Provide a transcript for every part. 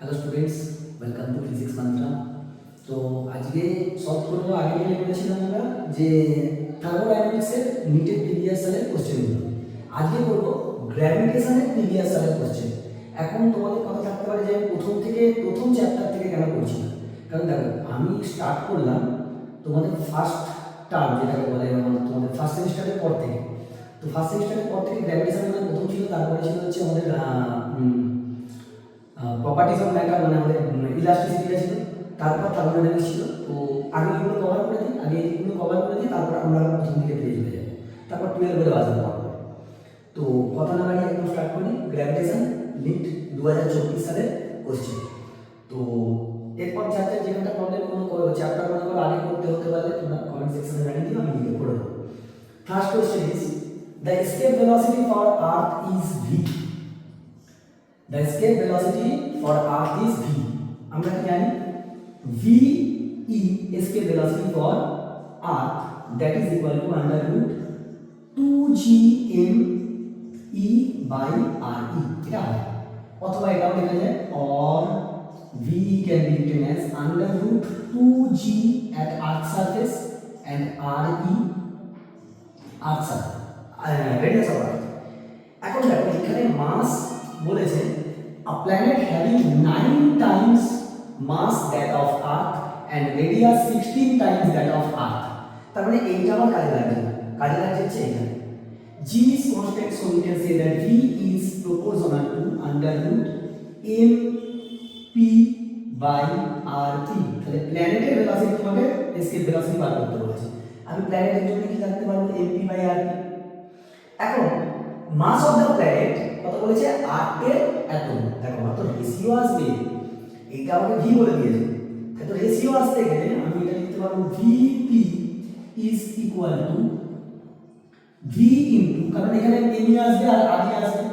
Hello students, welcome to physics mantra. তো আজকে solve করবো, আগে যেটা করেছিলাম আমরা যে থার্মোডাইনামিক্সের নিটের প্রিভিয়াস সালের কোশ্চেনগুলো। আজকে করবো গ্র্যাভিটেশনের প্রিভিয়াস সালের কোশ্চেন। এখন তোমাদের কথা থাকতে পারে যে আমি প্রথম চ্যাপ্টার থেকে কেন করছি না, কারণ দেখো আমি স্টার্ট করলাম তোমাদের ফার্স্ট টার্ম যেটাকে বলে তোমাদের ফার্স্ট সেমিস্টারের পর থেকে। তো ফার্স্ট সেমিস্টারের পর থেকে গ্র্যাভিটেশন আমাদের প্রথম ছিল, তারপরে ছিল হচ্ছে আমাদের প্রপার্টিজ অফ ম্যাটার, মানে আমাদের ইলাস্টিসিটিটা ছিল, তারপর থার্মোডাইনামিক্স ছিল। তো আগে এগুলো কভার করে দিই, তারপর আমরা প্রথম দিকে ফিরে চলে যাই, তারপর 12 বলে আসবো পড়বো। তো কথা না বাড়িয়ে একদম স্টার্ট করি। গ্র্যাভিটেশন নিট 2024 সালের কোশ্চেন। তো এরপর চ্যাপ্টার যেখানটা প্রবলেম কোনো চ্যাপ্টার মনে করো আগে করতে হতে পারলে তোমরা কমেন্ট সেকশনে জানিয়ে দিও, আমি লিখে করে দেবো। First question is the escape velocity for earth is V. The escape velocity for Earth is v. আমরা কি জানি v e escape velocity for Earth that is equal to under root 2gm e by re. এটা হয়, অথবা এটাও লেখা যায় or v can be written as under root 2g at Earth surface and re Earth surface, radius of Earth. এখন দেখো এখানে মাস বলেছে a planet having 9 times mass that of Earth and radius 16 times that of Earth. তার মানে এইটা আমার কাজে লাগছে না, কাজে লাগছে এখানে g is constant, so we can say that v is proportional to under root m p by rt. তাহলে প্ল্যানেটের ভেলোসিটি তোমাকে এসকেপ ভেলোসিটি বার করতে বলেছে। আমি প্ল্যানেটের জন্য কি লিখতে পারবো mp by rt। এখন মাস অফ দ্য প্ল্যানেট কত বলেছে 8 এর অ্যাটম। দেখো কত রেশিও আসবে, এইটা আমাকে ভি বলে দিয়েছে, তাই তো রেশিও আসতে গেলে আমি এটা লিখতে পারবো VP is equal to V into, কারণ এখানে এমি আসবে আর আদি আসবে,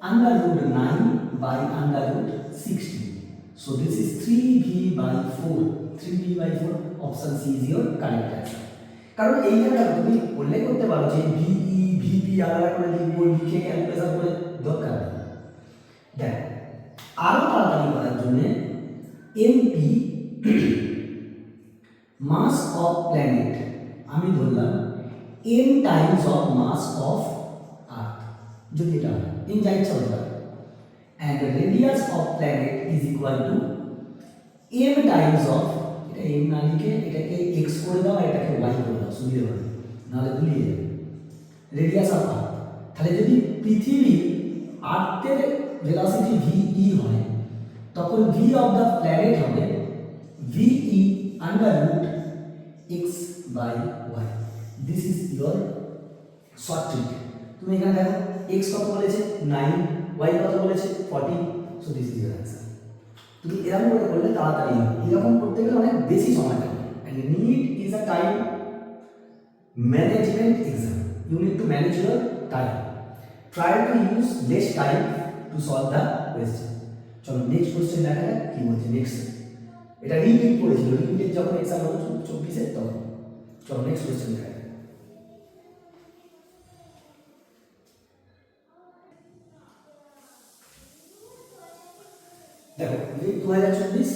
under root 9 by under root 16। So this is 3v by 4। 3v by 4, option C is your correct answer. কারণ এইখানটা তুমি উল্লেখ করতে পারো যে ভিই ভিপি আলাদা করে লিখবো, লিখে ক্যালকুলেশন করে দরকার নেই। দেখ আরো তাড়াতাড়ি করার জন্য এমপি মাস অফ প্ল্যানেট আমি ধরলাম m times of mass of Earth, যদি এটা এম যা ইচ্ছা হতে পারে, and radius of planet is equal to m times of, এটা m না লিখে এটাকে x করে দাও আর এটাকে y করে দাও, সুবিধা হবে, নাহলে ভুলিয়ে যাবে। রেডিয়াস অফ আর্থ, তাহলে যদি পৃথিবীর আর্থের ভেলোসিটি ভি হয়, তখন ভি অফ দ্য প্ল্যানেট হবে V E under root X by Y. This is your short trick. তুমি এখানে দেখো এক্স কত বলেছে 9, ওয়াই কত বলেছে 40, so this is your answer. তুমি এরকম করে করলে তাড়াতাড়ি হবে, এরকম করতে গেলে অনেক বেশি সময় লাগে। And NEET is a time management exam, you need to manage your time. Try to use less time to solve the question. চলো নেক্সট কোশ্চেন দেখা যাক কি বলছে। নেক্সট এটা রিপিট করেছিল, রিপিটের যখন এক্সাম হলো 24-এ তখন। চলো নেক্সট কোশ্চেন দেখা যাক। দেখো 2024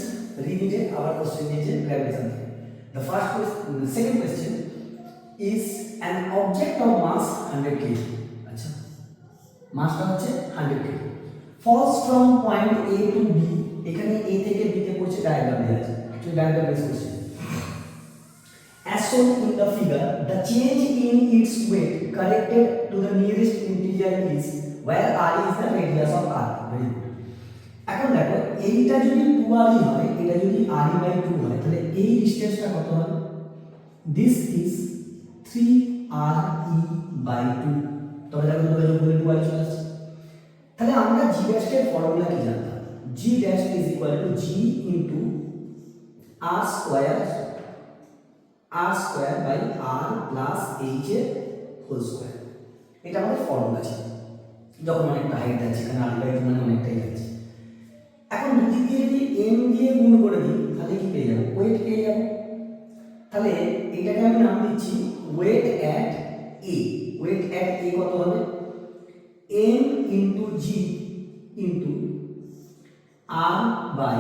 রিপিটে আবার কোশ্চেন নিয়েছে গ্র্যাভিটেশন থেকে। The first question, second question is an object of mass 100 kg. আচ্ছা, মাসটা হচ্ছে 100 kg, falls from point A to B। এখানে A থেকে B তে পড়ছে, ডায়াগ্রাম দেওয়া আছে, একটু ডায়াগ্রাম বেস করছি। As shown in the figure, the change in its weight corrected to the nearest integer is where r is the radius of Earth. Very good. এখন দেখো এইটা যদি 2r হয়, এটা যদি r by 2 হয়, তাহলে এই ডিসটেন্সটা কত হবে? This is 3re by 2। তবে দেখো তোমরা যোগ করলে 2r চলে আসছে। তাহলে আমরা g ড্যাশ এর ফর্মুলা কি জানতাম? g dash is equal to g into r square by r plus h এর হোল স্কয়ার। এটা আমাদের ফর্মুলা ছিল যখন অনেকটা হাইট আছে, এখানে r বাই 2 মানে অনেকটাই আছে। এখন দুদিক দিয়ে যদি m দিয়ে গুণ করে দিই, তাহলে কি পেয়ে যাবো? ওয়েট পেয়ে যাবো। তাহলে এটাকে আমি নাম দিচ্ছি weight at A. Weight at A কত হবে? m into g into r by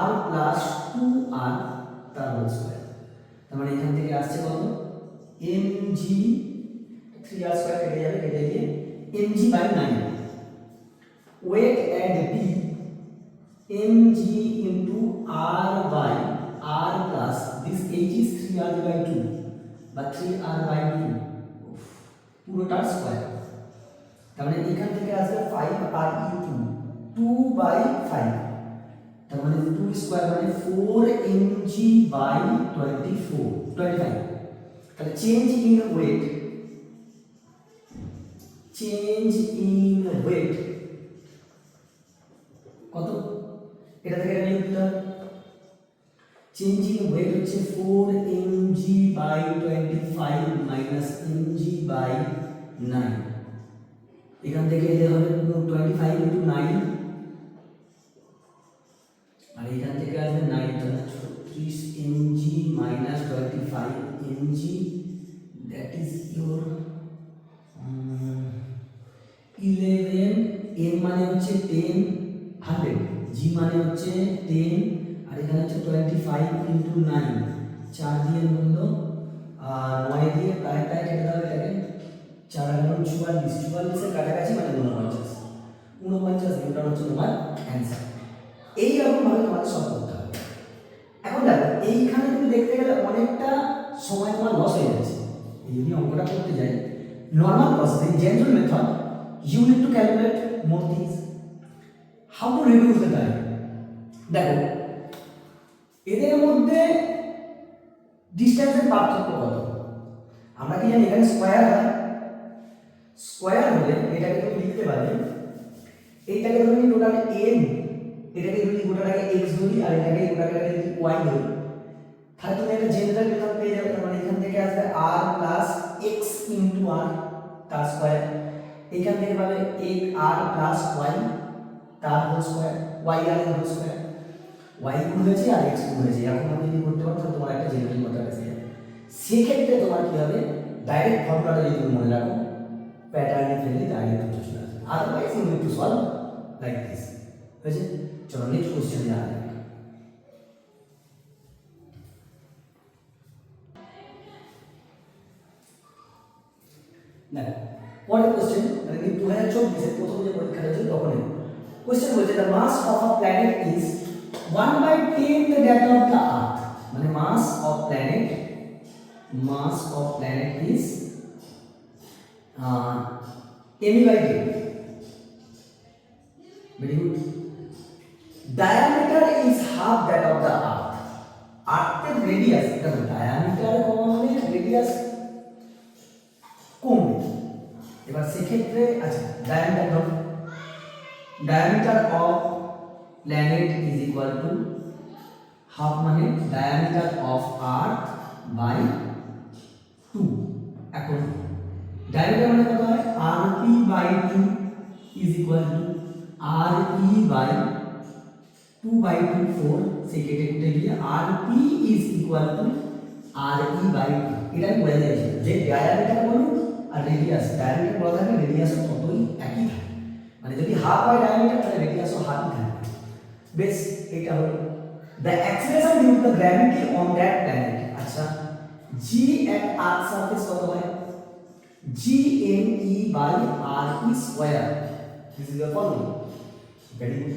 r plus 2r তার হোল স্কয়ার। তার মানে এখান থেকে আসছে কত mg 3r স্কয়ার কেটে যাবে, কেটে গিয়ে mg by 9 weight at b mg into r by r plus this h is 3r by 2 বা 3r by 2 পুরোটার স্কয়ার। তার মানে এখান থেকে আসবে 5re2 2 by 5, তার মানে 2 স্কয়ার মানে 4mg by 25। তাহলে চেঞ্জ ইন ওয়েট কত, এটা থেকে এটা লিখতে হবে। চেঞ্জ ইন ওয়েট হচ্ছে 4mg by 25 minus mg by 9। এখান থেকে এলে হবে 25 into 9 আর এখান থেকে আসবে 9 তাহলে 36 mg minus 25 mg, that is your 11 m মানে হচ্ছে 10 100, g মানে হচ্ছে 10 আর এখানে হচ্ছে 25 into 9 4 দিয়ে গুণলো আর 9 দিয়ে প্রায় কেটে দাও এটাকে 4 আর 9 44 এর কাছাকাছি মানে 49 এটা হচ্ছে তোমার অ্যানসার। এই রকম ভাবে তোমাকে সলভ করতে হবে। এখন দেখো এইখানে তুমি দেখতে গেলে অনেকটা সময় তোমার লস হয়ে যাচ্ছে। এই যদি অঙ্কটা করতে যাই normal process in general method you need to calculate more things. How to reduce the time? দেখো এদের মধ্যে ডিসটেন্সের পার্থক্য কত? আমরা কি জানি এখানে স্কয়ার হয়, স্কয়ার হলে এটাকে তুমি লিখতে পারবে এইটাকে ধরে নিই টোটাল n, এটাকে যদি গোটাটাকে x ধরি আর এটাকে গোটাটাকে যদি y ধরি তাহলে তুমি একটা জেনারেল মেথড পেয়ে যাবে। তার মানে এখান থেকে আসবে r plus x into r তার স্কয়ার, এখান থেকে পাবে r প্লাস y তার হোল স্কয়ার, y আর এর হোল স্কয়ার, y গুণ হয়েছে আর x গুণ হয়েছে। এখন আমি যদি করতে পারো তাহলে তোমার একটা জেনারেল মেথড আসবে। সেক্ষেত্রে তোমার কি হবে ডাইরেক্ট ফর্মুলাটা যদি তুমি মনে রাখো প্যাটার্নে ফেলে ডাইরেক্ট উত্তর চলে আসবে। Otherwise you need to solve like this. হয়েছে? চলো নেক্সট কোশ্চেনে যাওয়া যাক। দেখো পরের কোশ্চেন মানে 2024 এর প্রথম যে পরীক্ষাটা ছিল তখন কোশ্চেন বলছে the mass of a planet is 1/10 the that of the earth। মানে mass of planet is m/10, very good। diameter is half that of the earth। আর্থের রেডিয়াস, দেখো ডায়ামিটার কম মানে রেডিয়াস কমবে। এবার সেক্ষেত্রে আচ্ছা ডায়ামিটার ধরো diameter of planet is equal to half মানে diameter of earth by 2। এখন diameter মানে কত হয় rp by 2 is equal to re by 2 by 2 4, সেই কেটে কেটে গিয়ে rp is equal to re by 2। এটা বোঝা যাচ্ছে যে diameter বলুন আর রেডিয়াস, diameter বলা থাকে রেডিয়াসও ততই একই থাকে, মানে যদি হাফ হয় ডায়ামিটার তাহলে রেডিয়াসও হাফই থাকবে। বেশ এটা হলো the acceleration due to the gravity on that planet. আচ্ছা g এট আর্থ সারফেস কত হয় gme by re square, this is the formula. Very good.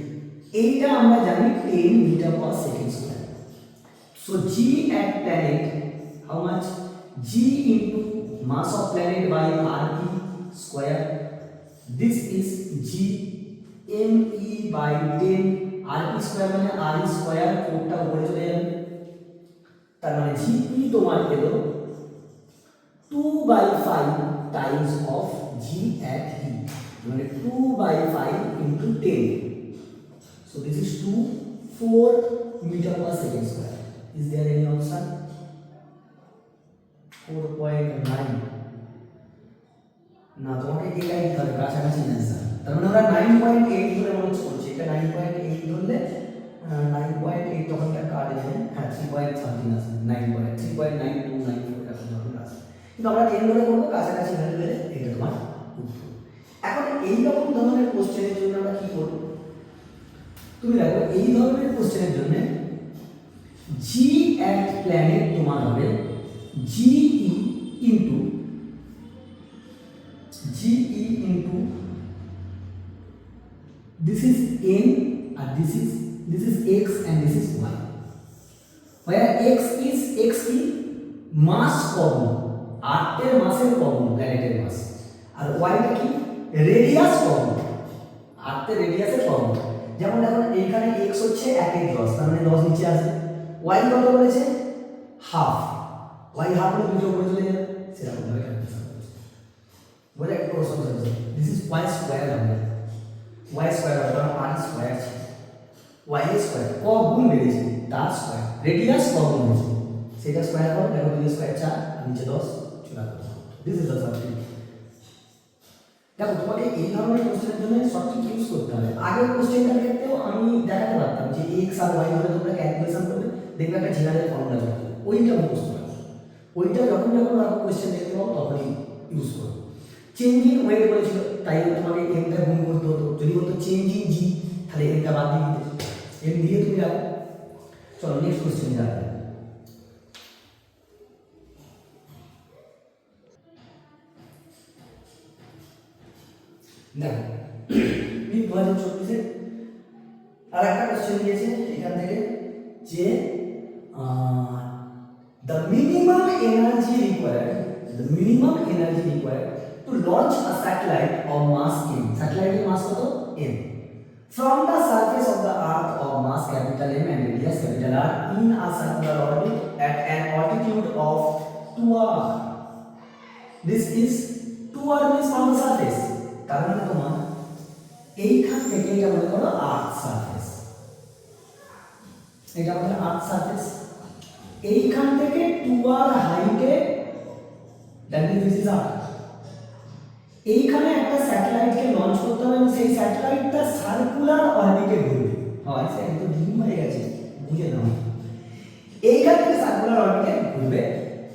এইটা আমরা জানি 10 metre per second square. So g at planet how much g into mass of planet by re square, this is g me by 10 rp square মানে re square 4টা উপরে চলে যাবে, তার মানে gp তোমার এলো 2/5 Times of g at e, মানে 2/5 into 10, so this is 4 meter per second square। is there any option? 4.9 না, তোমাকে এটাই দিতে হবে কাছাকাছি অ্যান্সার। তার মানে আমরা 9.8 ধরে মনে হচ্ছে এটা 9.8 ধরলে 9.8 তখন এটা কাট যাবে। হ্যাঁ 3.13 আছে, 3.9294 এরকম ধরনের আছে, কিন্তু আমরা 10 ধরে করবো কাছাকাছি ভ্যালু পেলে এটা তোমার উত্তর। এখন এই রকম ধরনের কোশ্চেনের জন্য আমরা কি করব তুমি দেখো এই ধরনের কোশ্চেনের জন্য জি অ্যাট প্ল্যানেট তোমার হবে GE into this is n and this is x and this is y, where x কি মাস কমন, আর্থের মাসের কমন, প্ল্যানেটের মাস, আর y টা কি রেডিয়াস কমন, আর্থের রেডিয়াসের কমন। যেমন দেখো এইখানে x হচ্ছে 1/10, তার মানে 10 নিচে আসবে। y কত বলেছে হাফ, y হাফ হলে দুটো উপরে চলে যাবে, সেরকম ভাবে ক্যালকুলেশন করছে। বলে একটা প্রশ্ন করছে দিস ইজ y স্কয়ার হবে, y স্কয়ার হবে কারণ r স্কয়ার ছিল, y স্কয়ার ক গুণ বেড়েছে তার স্কয়ার, রেডিয়াস ক গুণ হয়েছে সেটা স্কয়ার করো, দেখো 2 স্কয়ার 4 আর নিচে 10 চলে আসবে। This is the subject. দেখো তোমাকে এই ধরনের কোশ্চেনের জন্য সবকিছু ইউজ করতে হবে। আগের কোশ্চেনটার ক্ষেত্রেও আমি দেখাতে পারতাম যে x আর y ধরে তোমরা ক্যালকুলেশন করবে, দেখবে একটা জেনারেল ফর্মুলা চলে আসবে, ওইটা মুখস্থ রাখো, ওইটা যখন কোশ্চেন দেখতে পাবো তখনই ইউজ করো। চেঞ্জিং ওয়েট বলেছিল, তাই তোমাকে এমটা গুণ করতে হতো, যদি বলতো চেঞ্জিং জি তাহলে এমটা বাদ দিয়ে দিতে, এম দিয়ে তুমি রাখো। চলো নেক্সট কোশ্চেন যাবে। দেখো 2024 আর একটা কোশ্চেন দিয়েছে এখান থেকে যে the minimum energy required to launch a satellite of mass m, satellite এর মাস কত m, from the surface of the earth of mass capital M and radius capital R in a circular orbit at an altitude of 2r. This is 2r means from the surface, তার মানে তোমার এইখান থেকে এটা মনে করো earth surface, এটা মনে করো আর্থ সারফেস, এইখান থেকে 2r হাইটে, that means this is earth, এইখানে একটা স্যাটেলাইটকে লঞ্চ করতে হবে এবং সেই স্যাটেলাইটটা সার্কুলার অরবিটে ঘুরবে। হয় স্যার তো ডিম হয়ে গেছে, বুঝে নাও, এইখান থেকে সার্কুলার অরবিটে ঘুরবে,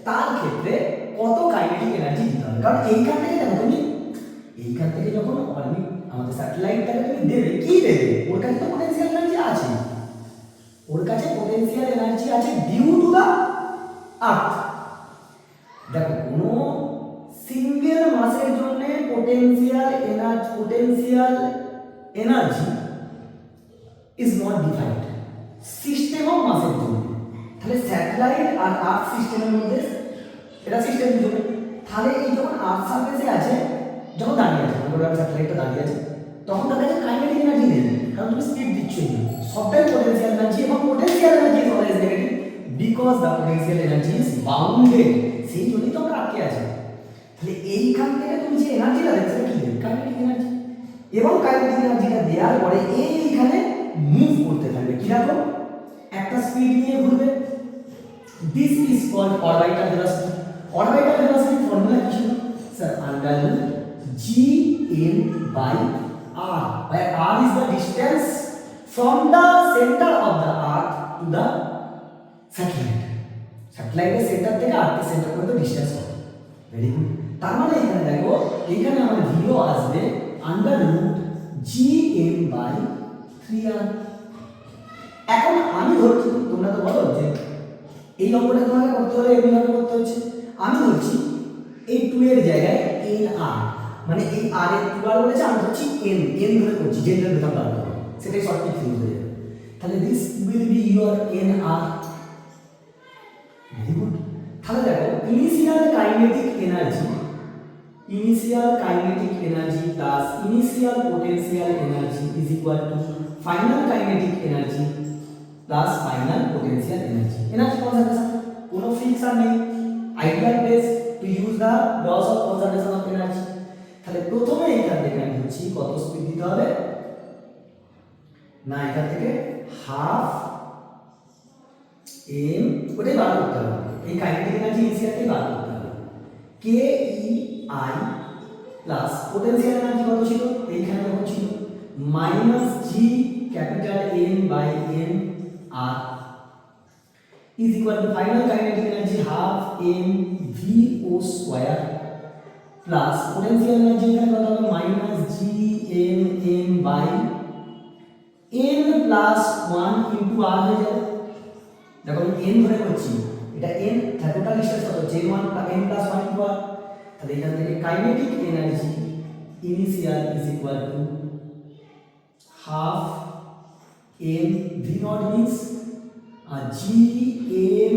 তার ক্ষেত্রে কত কাইনেটিক এনার্জি দিতে হবে, কারণ এইখান থেকে দেখো তুমি এইখান থেকে যখন অরবিট আমাদের স্যাটেলাইটটাকে তুমি দেবে, কি দেবে, ওর কাছে তো পোটেনশিয়াল এনার্জি আছে, ওর কাছে পোটেনশিয়াল এনার্জি আছে ডিউ টু দ্য আর্থ। দেখো কোনো সিঙ্গেল মাসের জন্য potential energy is not defined, system of মাসের জন্য, তাহলে স্যাটেলাইট আর আর্থ সিস্টেমের মধ্যে এটা সিস্টেমের জন্য, তাহলে এই যখন আর্থ সারফেসে আছে, যখন দাঁড়িয়ে আছে মনে করো স্যাটেলাইটটা দাঁড়িয়ে আছে, তখন তার কাছে কাইনেটিক এনার্জি নেই, কারণ তুমি স্পিড দিচ্ছই না, সবটাই পোটেনশিয়াল এনার্জি, এবং potential energy is always negative because the potential energy is bounded, সেই জন্যই তো আমরা আটকে আছি। তাহলে এইখান থেকে তুমি যে এনার্জিটা দেবে সেটা কি দেবে, কাইনেটিক এনার্জি, এবং কাইনেটিক এনার্জিটা দেওয়ার পরে এইখানে মুভ করতে থাকবে, কিরকম একটা স্পিড নিয়ে ঘুরবে। This is called orbital velocity. Orbital velocity formula কি ছিল sir, under root gm by r, where r is the distance from the center of the earth to the satellite, satellite এর সেন্টার থেকে আর্থের সেন্টার পর্যন্ত distance হবে। Very good, তার মানে এখানে দেখো এখানে আমাদের ভ্যালু আসবে আন্ডাররুট gm by 3r। এখন আমি ধরছি, তোমরা তো বলো যে এই অঙ্কটা তোমাকে করতে হলে এমনিভাবে করতে হচ্ছে, আমি ধরছি এই 2 এর জায়গায় nr, মানে এই r এর 2r বলেছে, আমি ধরছি n ধরে করছি, জেনারেল মেথড বার করব, সেটাই শর্টকাট ইউজ হয়ে যাবে। তাহলে this will be your nr। Very good, তাহলে দেখো initial kinetic energy plus initial potential energy is equal to final kinetic energy plus final potential energy. Energy conservation কোনো ফিক্সার নেই, ideal place to use the loss of conservation of energy. তাহলে প্রথমে এখান থেকে আমি হচ্ছি কত স্পিড দিতে হবে না, এখান থেকে হাফ এম, ওটাই বার করতে হবে, এই কাইনেটিক এনার্জি ইনিশিয়ালটাই বার করতে হবে, K E I plus potential energy কত ছিল এইখানে কত ছিল, minus G capital M by M R is equal to final kinetic energy half m vo square plus potential energy এখানে কত হবে minus g m m by n plus one into R হয়ে যাবে। দেখো আমি এন ধরে করছি, এটা এন, টোটাল ডিসটেন্স কত হচ্ছে n1 n plus one into R. তাহলে এখান থেকে kinetic energy initial is equal to half m v naught means gm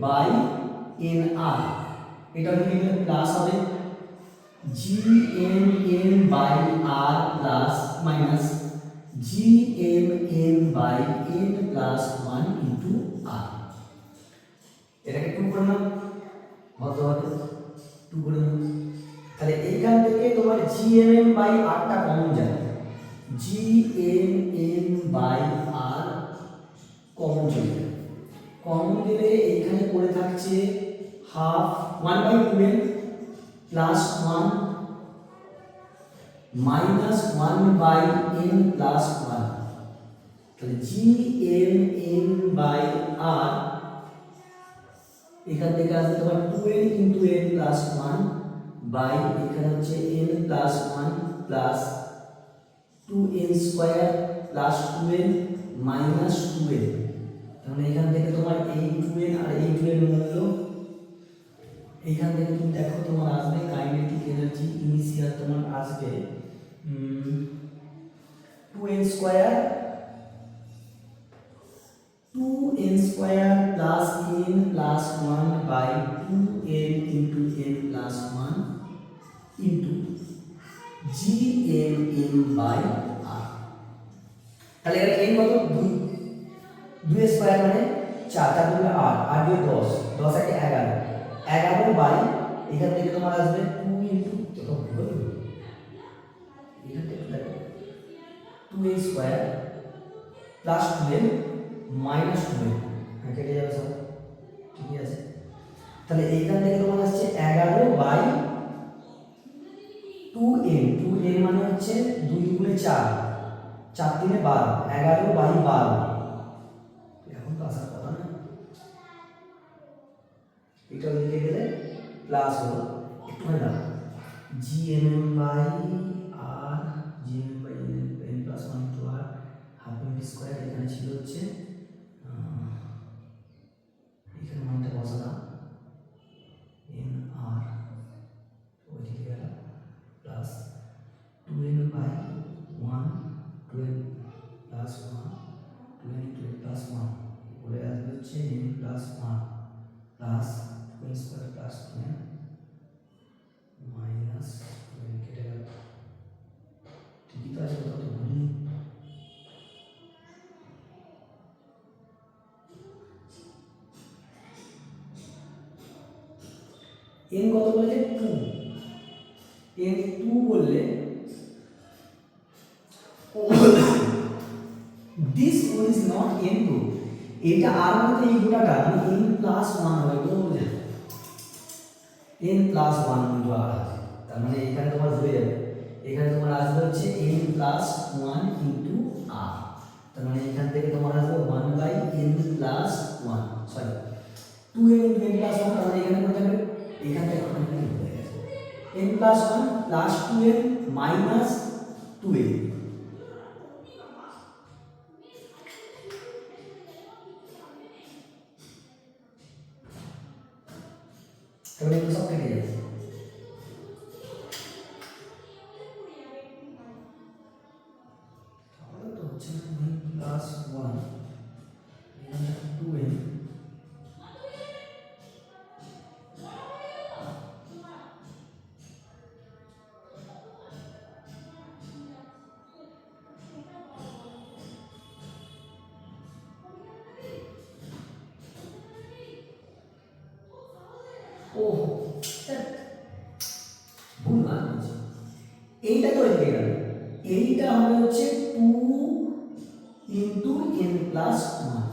by nr। এটা লিখে গেলে প্লাস হবে gmn by r plus minus gmn by n plus 1 into r। এটাকে 2 করে নাও, কত হবে 2 করে নাও। তাহলে এইখান থেকে তোমার gmn বাই r টা কমন যাবে, gmn বাই r কমন চলে যাবে। কমন গেলে এইখানে পড়ে থাকছে half 1/2n plus 1 minus 1/n plus 1। তাহলে gmn বাই r এখান থেকে আসবে তোমার 2n into n plus 1 by এখানে হচ্ছে n plus 1 plus 2n square plus 2n minus 2n। তাহলে এখান থেকে তোমার এই 2n আর এই 2n মূল্য এইখান থেকে তুমি দেখো তোমার আসবে কাইনেটিক এনার্জি ইনিশিয়াল তোমার আসবে 2n square plus n plus 1 by 2n into n plus 1 into gmn by r। তাহলে এর n কত 2 স্কয়ার মানে 4, 4 গুণ 8, 8 দিয়ে 10, 10 একে 11, 11 বাই এখান থেকে তোমার আসবে 2 ইন্টু দেখো এখান থেকে দেখো 2a square plus 2n minus 2n, কেটে যাবে সব, ঠিক আছে। তাহলে এইখান থেকে তোমার আসছে 11 বাই 2n, 2n মানে হচ্ছে 2 গুণে 4, 4 3 12, 11 বাই 12। এখন তো আসার কথা না, এটা লিখে গেলে প্লাস হলো একটু হয় না gmn by r, gmn by n plus 1 to r half m square. এখানে ছিল হচ্ছে এখানে মানটা বসালাম n r ওইদিকে গেল plus 2n by 1, 2n plus 1, 2n to plus 1 বলে আসবে হচ্ছে n plus 1 plus 2n square plus 2n minus 2n কেটে গেল, ঠিকই তো আছে, কোথাও তো ভুলিনি। n কত বলে 2, n 2 বললে দিস ইজ নট n2, এটা আর মধ্যে এই গোটাটা মানে n প্লাস 1 হবে, তো বুঝে n প্লাস 1 ইনটু r আছে। তার মানে এখানে তোমার হয়ে যাবে, এখানে তোমার আসবে হচ্ছে n প্লাস 1 ইনটু r। তার মানে এখান থেকে তোমার আসবে 1 by n plus 1, sorry 2n into n plus 1। তার মানে এখানে কত থাকবে, এখান থেকে ওখানে হয়ে গেছে n plus 1 plus 2n minus 2n। তাহলে এগুলো সব কেটে যাবে। তাহলে তো হচ্ছে n প্লাস 1 এখানে 2n ওহ ভুল মান হচ্ছে, এইটা তো এদিকে গেল, এইটা হবে হচ্ছে 2 ইনটু n প্লাস 1।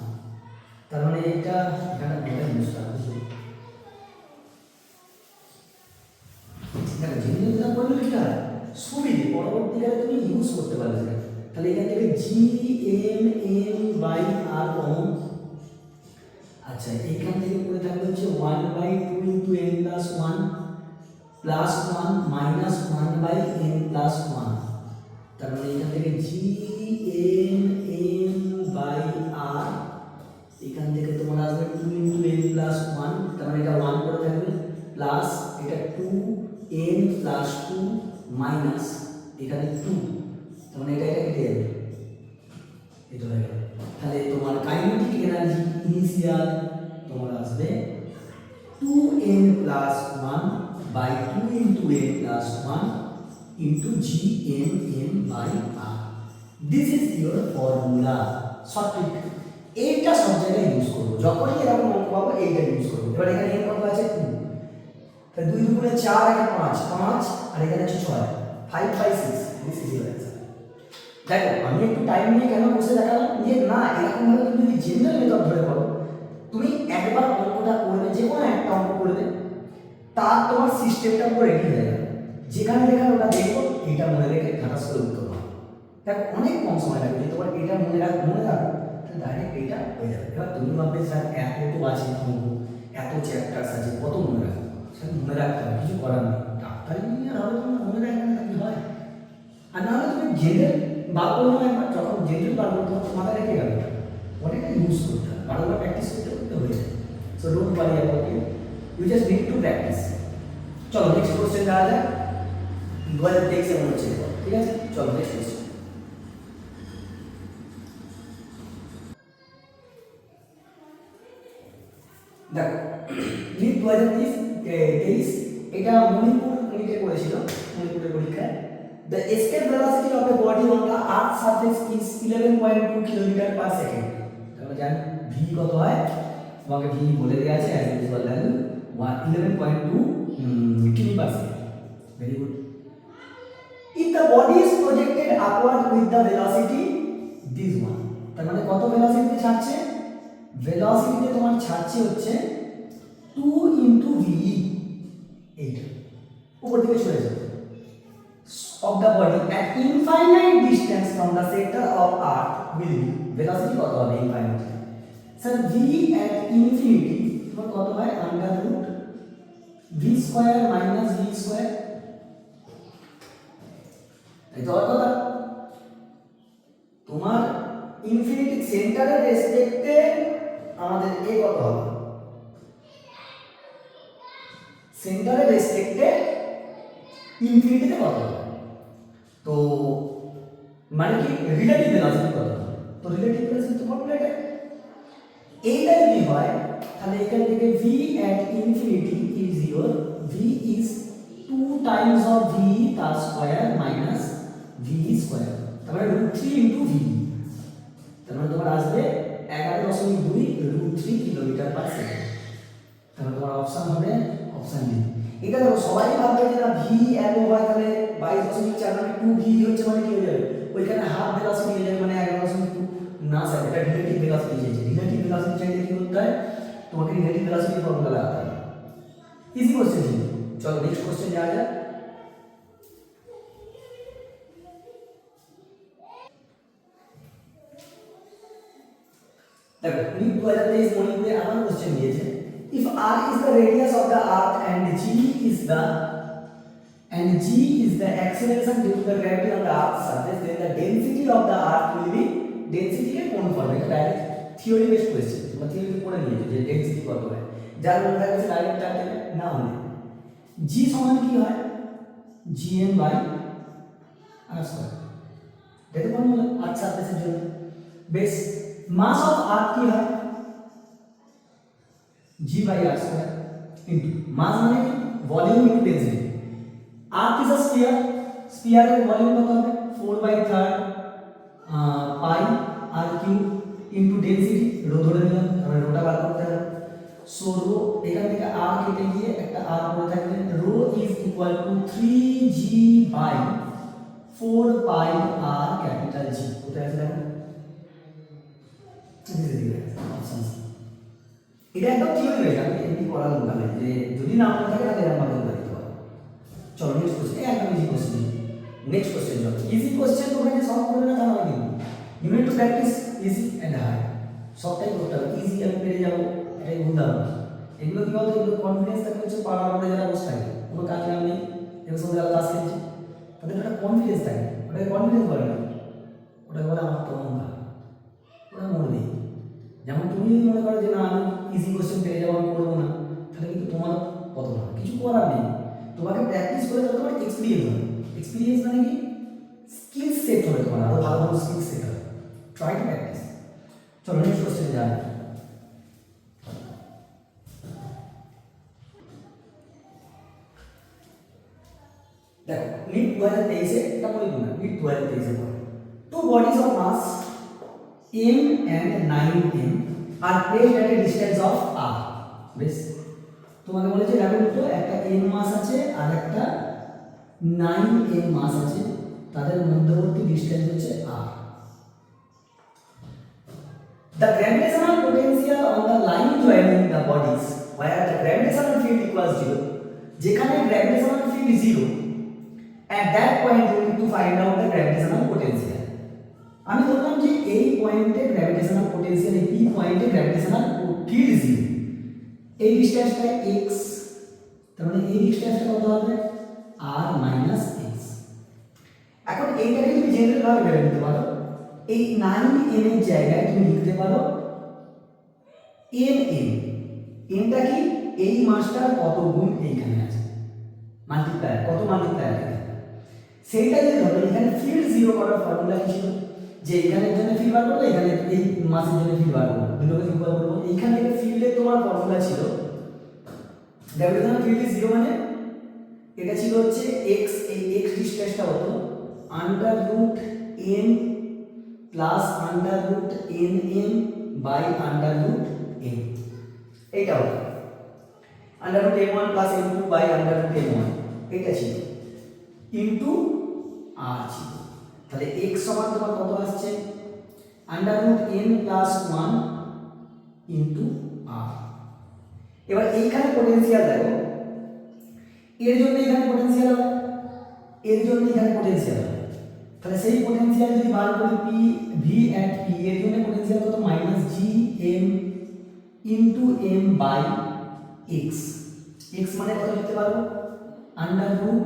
তার মানে এটা এখানে বলে জিনিসটা বুঝলি, দেখো জিনিসটা বললে এটা সুবিধে পরবর্তীকালে তুমি ইউজ করতে পারবে সেটা। তাহলে এখান থেকে gmn বাই r কমন, আচ্ছা এইখান থেকে পড়ে থাকবে হচ্ছে 1/2 into n plus 1 plus 1 minus 1/n plus 1। তার মানে এখান থেকে gmn এখানে 2, তার মানে এটা কেটে যাবে, এটা হয়ে গেল। তাহলে তোমার কাইনেটিক এনার্জি ইনিশিয়াল তোমার আসবে 2n plus 1 by 2 into n plus 1 into gmn by r. This is your formula. Short trick. এইটা সব জায়গায় ইউজ করবো, যখনই এরকম অঙ্ক পাবো এইটা ইউজ করবো। এবার এখানে n কত আছে 2, তাহলে 2 দুগুণে 4 আর 5 5 আর এখানে আছে 6 5 by 6। This is your answer. দেখো আমি একটু টাইম নিয়ে কেন বসে দেখালাম যে না এরকম ভাবে তুমি যদি জেনারেল মেথড ধরে করো, তুমি একবার অঙ্কটা করবে, যে কোনো একটা অঙ্ক করবে, তার তোমার সিস্টেমটা পুরো রেডি হয়ে যাবে। যেখানে যেখানে ওটা দেখবো এটা মনে রেখে খাটাস করে উত্তর পাবো। দেখো অনেক কম সময় লাগবে, যে তোমার এটা মনে রাখো তাহলে ডাইরেক্ট এটা হয়ে যাবে। এবার তুমি ভাববে স্যার এত তো আছে অঙ্ক, এত চ্যাপ্টার্স আছে, কত মনে রাখবো? স্যার মনে রাখতে হবে, কিছু করার নেই। ডাক্তার ইঞ্জিনিয়ার হবে তোমার মনে রাখবে না কি হয়? আর না হলে তুমি জেনারেল বার করো না একবার, যখন জেনারেল বার করতে হবে মাথায় রেখে গেল ওটাকে ইউজ করতে হবে, বারবার প্র্যাকটিস করতে করতে হয়ে যায়। So don't worry about it, you just need to practice. চলো নেক্সট কোশ্চেন যাওয়া যাক। 2023 এমন হচ্ছে, ঠিক আছে? চলো নেক্সট কোশ্চেন। দেখো নিট 2023 এটা মণিপুর নিটে করেছিল, মণিপুরের পরীক্ষায়। The escape velocity of a body on the earth surface is 11.2 kilometre per second. তাহলে জানি v কত হয়, তোমাকে v বলে দেওয়া আছে as usual value 11.2 কিমি per second. Very good. If the body is projected upward with the velocity this one, তার মানে কত ভেলোসিটিতে ছাড়ছে? ভেলোসিটিতে তোমার ছাড়ছে হচ্ছে 2 into v, এইটা উপর দিকে চলে যাবে। Of the body at infinite distance from the center of earth will be velocity কত হবে infinite? Sir v at infinity তোমার কত হয় under root v square minus v square, এই তো কথা। তোমার ইনফিনিটি সেন্টারের রেসপেক্টে আমাদের a কত হবে? সেন্টারের রেসপেক্টে ইনফিনিটিতে কত হবে? তো মানে কি রিলেটিভ ভেলোসিটি কত? তো রিলেটিভ ভেলোসিটি কত এটা? এইটা যদি হয় তাহলে এখান থেকে v at infinity is your v is 2 times of v তার স্কয়ার মাইনাস v স্কয়ার, তার মানে √3 into v, তার মানে তোমার আসবে 11.2 √3 কিলোমিটার পার সেকেন্ড। তাহলে তোমার অপশন হবে অপশন ডি। এটা দেখো সবাই ভাববে যে না v এত হয় তাহলে 22.4 মানে 2v হচ্ছে মানে কি হয়ে যাবে? ওইখানে হাফ ভেলোসিটি হয়ে যাবে মানে 11.2। না স্যার এটা রিলেটিভ ভেলোসিটি চাইছে। রিলেটিভ ভেলোসিটি চাইলে কি করতে হয়? তোমাকে রিলেটিভ ভেলোসিটি ফর্মুলা লাগাতে হবে। ইজি কোশ্চেন ছিল। চলো নেক্সট কোশ্চেন যাওয়া যাক। দেখো নিট 2023 মণিপুরে আবার কোশ্চেন দিয়েছে। If r is the radius of the earth and g is the acceleration due to the gravity on the earth's surface, then the density of the earth will be, density কে কোন ফর্মে? এটা direct theory based question, তোমরা থিওরিতে পড়ে নিয়েছো যে density কত হয়। যার মনে থাকবে ডাইরেক্ট তার দেবে না হলে g সমান কি হয়? gm by r square. এটা ফর্মুলা আর্থ সারফেসের জন্য। বেস মাস অফ আর্থ কি হয়? g by r square into mass মানে কি volume into density. Earth is a sphere, স্ফিয়ারের ভলিউম কত হবে? 4/3 pi r cube into density, rho ধরে নিলাম, তাহলে রোটা বার করতে হবে। সো রো এখান থেকে r কেটে গিয়ে একটা r পড়ে থাকবে, rho is equal to 3g by 4 pi r capital G। কোথায় আছে দেখো? এটা একদম থিওরি হয়ে যাবে, এমনি করার দরকার নেই যে যদি না মনে থাকে তাহলে এরকম ভাবে দিতে হবে। চলো নেক্সট কোশ্চেন, একদম ইজি কোশ্চেন। নেক্সট কোশ্চেন চলো। ইজি কোশ্চেন তোমরা যে সলভ করবে না তা নয় কিন্তু, you need to practice easy and hard, সবটাই করতে হবে। ইজি আমি পেরে যাবো এটাই ভুল হবে। এগুলো কি বলতো, এগুলো কনফিডেন্স থাকলে হচ্ছে পাড়ার মধ্যে যারা বসে থাকে কোনো কাজ কাম নেই, এগুলো সব যারা কাজ করছে তাদের একটা কনফিডেন্স থাকে, ওটাকে কনফিডেন্স বলে না, ওটাকে বলে আমার তো অহংকার, ওটা মনে নেই। যেমন তুমি যদি মনে করো যে না আমি ইজি কোশ্চেন পেয়ে যাবো আমি করবো না, তাহলে কিন্তু তোমার কত না কিছু করার নেই, তোমাকে প্র্যাকটিস করে তোমার এক্সপিরিয়েন্স হবে। এক্সপিরিয়েন্স মানে কি? সেট হবে, তোমার আরো ভালো ভালো স্কিল সেট হবে। Try to practice. চলো নেক্সট কোশ্চেনে যাই। দেখো নিট 2023 এটা বলি না, নিট 2023 পড়ে two bodies of mass m and 9m are placed at a distance of r। বেশ, তোমাকে বলেছে দেখো তো একটা m মাস আছে আর একটা 9m মাস আছে, তাদের মধ্যবর্তী ডিসটেন্স হচ্ছে r। The gravitational potential on the line joining the bodies where the gravitational field equals 0, যেখানে gravitational field is 0, at that point you need to find out the gravitational potential। আমি বললাম যে এই পয়েন্টে গ্র্যাভিটেশনাল পোটেনশিয়াল, এই P পয়েন্টে gravitational field 0, এই ডিসটেন্সটা x, তার মানে এই ডিসটেন্সটা কত হবে r মাইনাস x। এখন এইটাকে তুমি জেনারেল ভাবে ভেবে নিতে পারো, এই 9m এর জায়গায় তুমি লিখতে পারো nm। nটা কি এই মাসটার কত গুণ এইখানে আছে, মাল্টিপ্লায়ার, কত মাল্টিপ্লায়ার সেইটা যদি ধরো এখানে ফিল্ড 0 করার ফর্মুলা কি ছিল, যে এখানের জন্য ফিল্ড বার করবো, এখানে এই মাসের জন্য ফিল্ড বার করবো, দুটোকে ইকুয়াল করবো। এইখান থেকে ফিল্ডের তোমার ফর্মুলা ছিল গ্র্যাভিটেশনাল ফিল্ড 0 মানে এটা ছিল হচ্ছে x, এই x ডিসটেন্সটা হতো under root m plus under root nm by under root m, এইটা হতো under root m1 plus m2 by under root m1, এটা ছিল ইনটু r ছিল। তাহলে x সমান তোমার কত আসছে under root n plus 1 into r। এবার এইখানে পোটেনশিয়াল দেখো, এর জন্য এখানে পোটেনশিয়াল হবে, এর জন্য এখানে পোটেনশিয়াল হবে, তাহলে সেই পোটেনশিয়াল যদি বার করি p v at p, এর জন্য পোটেনশিয়াল কত minus g m into m by x। x মানে কত লিখতে পারবো under root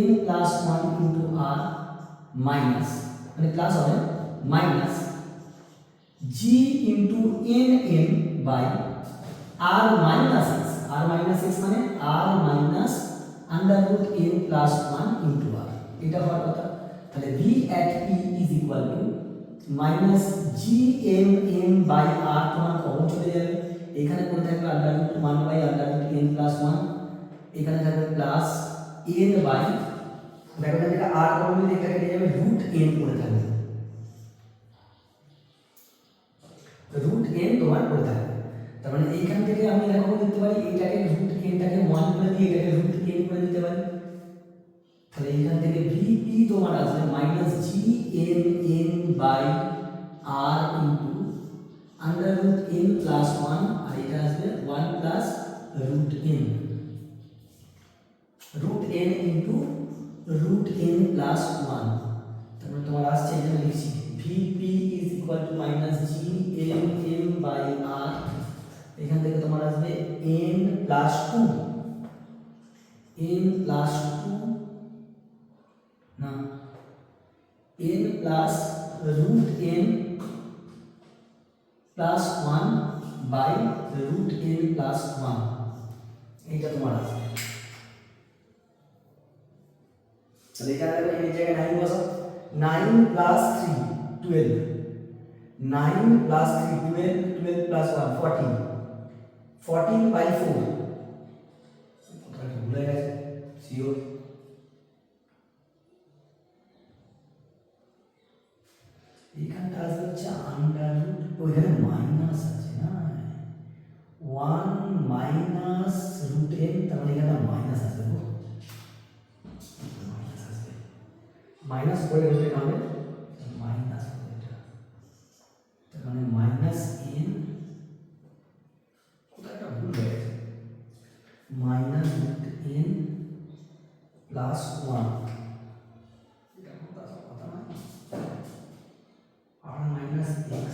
n plus 1 into r minus, মানে প্লাস হবে minus g into nm by r minus x, r minus x মানে r minus under root n plus 1 into r, এটা হওয়ার কথা। তাহলে v at p is equal to minus g m m by r, তোমার common চলে যাবে, এখানে পড়ে থাকবে under root 1 by under root n plus 1, এখানে থাকবে প্লাস n বাই, দেখো না যেটা r কমন নিলে এটা কেটে যাবে, রুট n পড়ে থাকবে, রুট n তোমার পড়ে থাকবে। তার মানে এইখান থেকে আমি দেখো দিতে পারি এইটাকে রুট nটাকে 1 করে দিয়ে এটাকে রুট n করে দিতে পারি, তাহলে এইখান থেকে vp তোমার আসবে minus g m n by r into under root n plus 1, আর এটা আসবে 1 plus root n, root n into root n plus 1। তারপরে তোমার আসছে এখানে লিখছি vp is equal to minus g m m by r, এখান থেকে তোমার আসবে n প্লাস 2, n প্লাস 2 না n plus root n plus 1 by root n plus 1, এইটা তোমার আছে। তাহলে এখানে দেখো এই জায়গায় 9 বসাও, 9 প্লাস 3 12, 9 প্লাস 3 12, 12 প্লাস 1 14, 14 বাই 4, ভুলে গেছে শিওর, এখানটা আসবে হচ্ছে আন্ডার রুট, ওইখানে মাইনাস আছে না 1 মাইনাস রুট n, তার মানে এখানে মাইনাস আসবে, মাইনাস আসবে, মাইনাস করে রুট n হবে মাইনাস, এটা তার মানে মাইনাস n, কোথাটা ভুল হয়ে গেছে, মাইনাস রুট n প্লাস 1, এটা কথা না r মাইনাস x,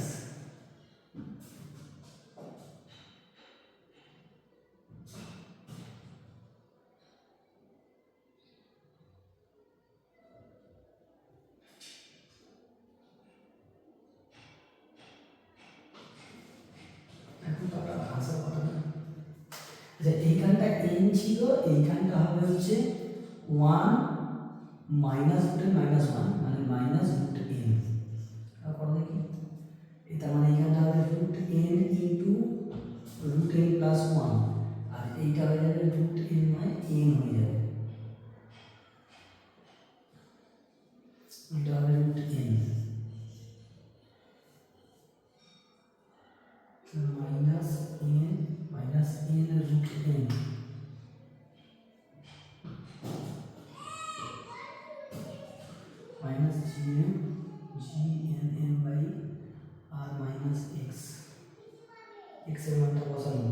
এখন তো একটা ভাষার কথা না, যে এইখানটা n ছিল, এইখানটা হবে হচ্ছে 1 minus root N minus one মানে মাইনাস রুট এন করো দেখি এটা মানে এখানটা হবে root N into root N plus one আর এইটা হয়ে যাবে রুট এন মানে এন হয়ে যাবে এটা হবে root N minus N root N minus G N N by R minus X X এর মানটা বসানো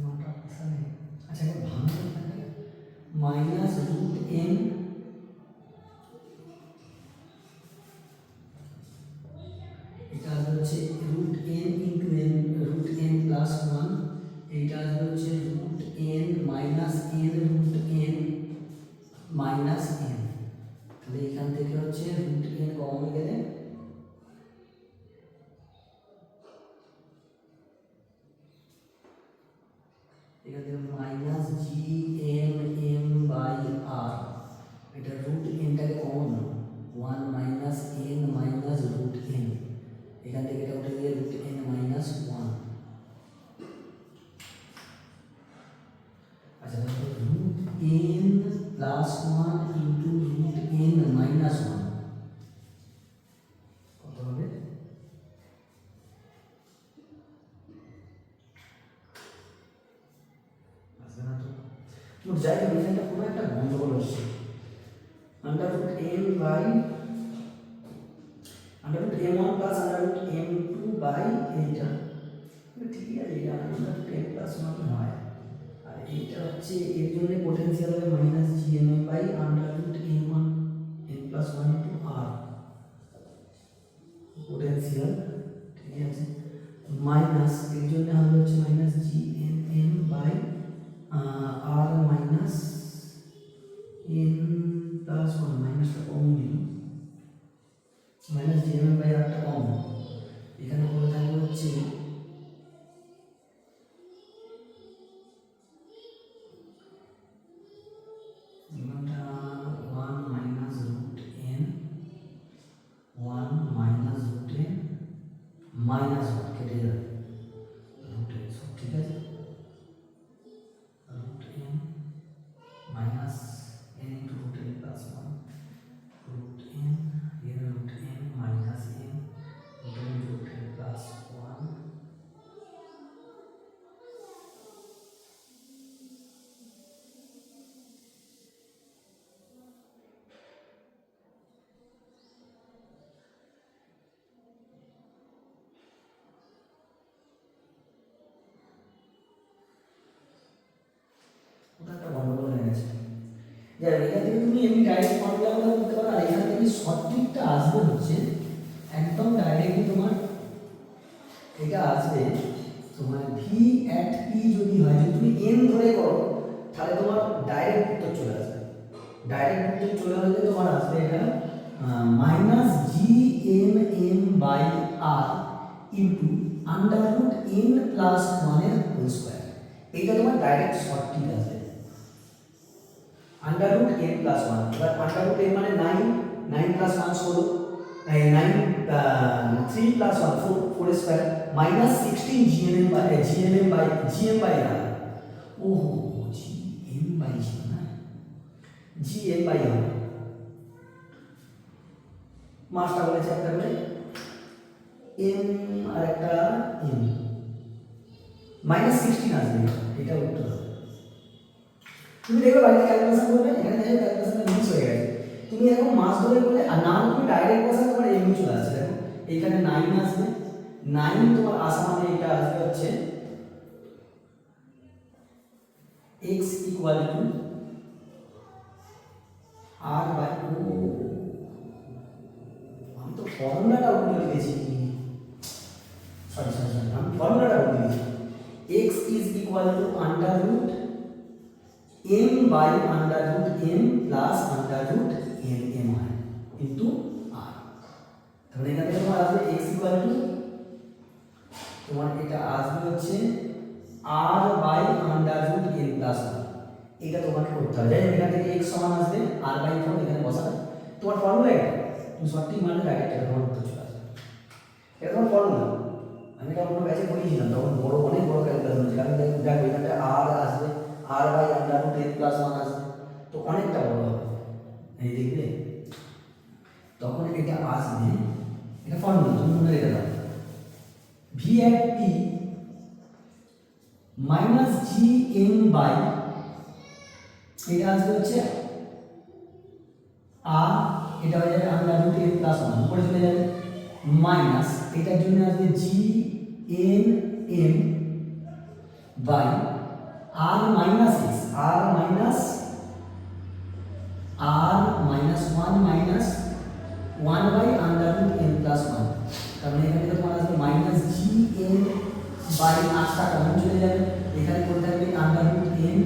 মানটা বসানো আচ্ছা এখন ভাঙতে থাকে মাইনাস রুট এন এটা হচ্ছে root N into N root N plus one এইটা হচ্ছে root N minus N root N minus N তাহলে এখান থেকে হচ্ছে রুট এন কমন গেলে এখান থেকে minus G M M by R এটা রুট এনটাকে common one minus N minus root N এখান থেকে এটা উঠে গিয়ে রুট এন মাইনাস ওয়ান আচ্ছা দেখো root N plus one into root N minus one কত হবে আসবে না তো যাই হোক এখানটা পুরো একটা গন্ডগোল হচ্ছে under root N by under root m1 plus under root m2 by এইটা ঠিক আছে এটা अंडर रूट m प्लस 1 হয় আর এইটা হচ্ছে এর জন্য পটেনশিয়াল হবে minus gm by under root m1 m plus 1 into r potential ঠিক আছে মাইনাস এর জন্য হবে হচ্ছে minus gm by r minus n plus 1 মাইনাসটা কমন দিন माइनस gm बाई r টা কম এখানে বলে থাকবে হচ্ছে এটা 1 minus root n 1 minus root n minus 1 কেটে যাবে রুট n সব ঠিক আছে root n minus n into root n plus 1 root n here root n minus n then root n plus 1 ওটা একটা গন্ডগোল হয়ে গেছে যাই এখান থেকে তুমি এমনি ডাইরেক্ট ফর্মুলা গুলো করতে পারো আর এখান থেকে শর্ট ট্রিকটা আসবে হচ্ছে একদম ডাইরেক্টলি তোমার এটা আসবে তোমার ভি এট পি যদি হয় যদি তুমি এন ধরে করো তাহলে তোমার ডাইরেক্ট উত্তর চলে আসবে ডাইরেক্ট উত্তর চলে আসবে তোমার আসবে এটা minus G M M by R into under root N plus ওয়ানের হোল স্কোয়ার এইটা তোমার ডাইরেক্ট শর্ট ট্রিক আসবে अंडर रूट n प्लस 1 এবার अंडर रूट n মানে 9 9 plus 1 16 9 3 plus 1 4 4 square minus 16 gm by r ওহো gm বাই g না gm by r মাসটা বলেছে একটা করে m আর একটা m মাইনাস 16 আসবে এটা উত্তর তুমি দেখো বাড়িতে ক্যালকুলেশন করবে এখানে দেখো ক্যালকুলেশনটা মিস হয়ে গেছে তুমি এখন মাস ধরে করলে আর না তুমি ডাইরেক্ট বসালে তোমার এমনি চলে আসছে দেখো এইখানে 9 আসবে 9 তোমার আসা মানে এটা আসবে হচ্ছে x equal to r by ও আমি তো ফর্মুলাটা উল্টে দিয়েছি সরি আমি ফর্মুলাটা উল্টে দিয়েছি x is equal to under root m by under root m plus under root n m है ইন্টু আর। তাহলে এখান থেকে তোমার আসবে x ইকুয়াল টু তোমার এটা আসবে হচ্ছে r by under root n plus 1। এটা তোমাকে করতে হবে। যাই হোক এখান থেকে x সমান আসবে r বাই 4, এখানে বসাবে তোমার ফর্মুলা এটা। তুমি সঠিক মানে ডাইরেক্ট এটা তোমার উত্তর চলে আসবে। এটা তোমার ফর্মুলা। আমি এটা অন্য ব্যাচে পড়িয়েছিলাম, তখন বড় অনেক বড় ক্যালকুলেশন হচ্ছে। কারণ দেখো এখানটা r আসবে, r by under root n plus 1 আসবে, তো অনেকটা বড় হবে। এই দেখবে তখন এটা আসবে, এটা ফর্মুলা তুমি মনে রেখে দাও, v at p minus G M by, এটা আসবে হচ্ছে আর, এটা হয়ে যাবে আন্ডার রুট এন প্লাস 1 উপরে চলে যাবে, মাইনাস এটার জন্য আসবে G N M by R minus X, আর minus 1 minus 1 by under root N plus 1। তার মানে এখানে তোমার আসবে মাইনাস জি এন বাই আটটা কমন চলে যাবে, এখানে করে থাকবে under root N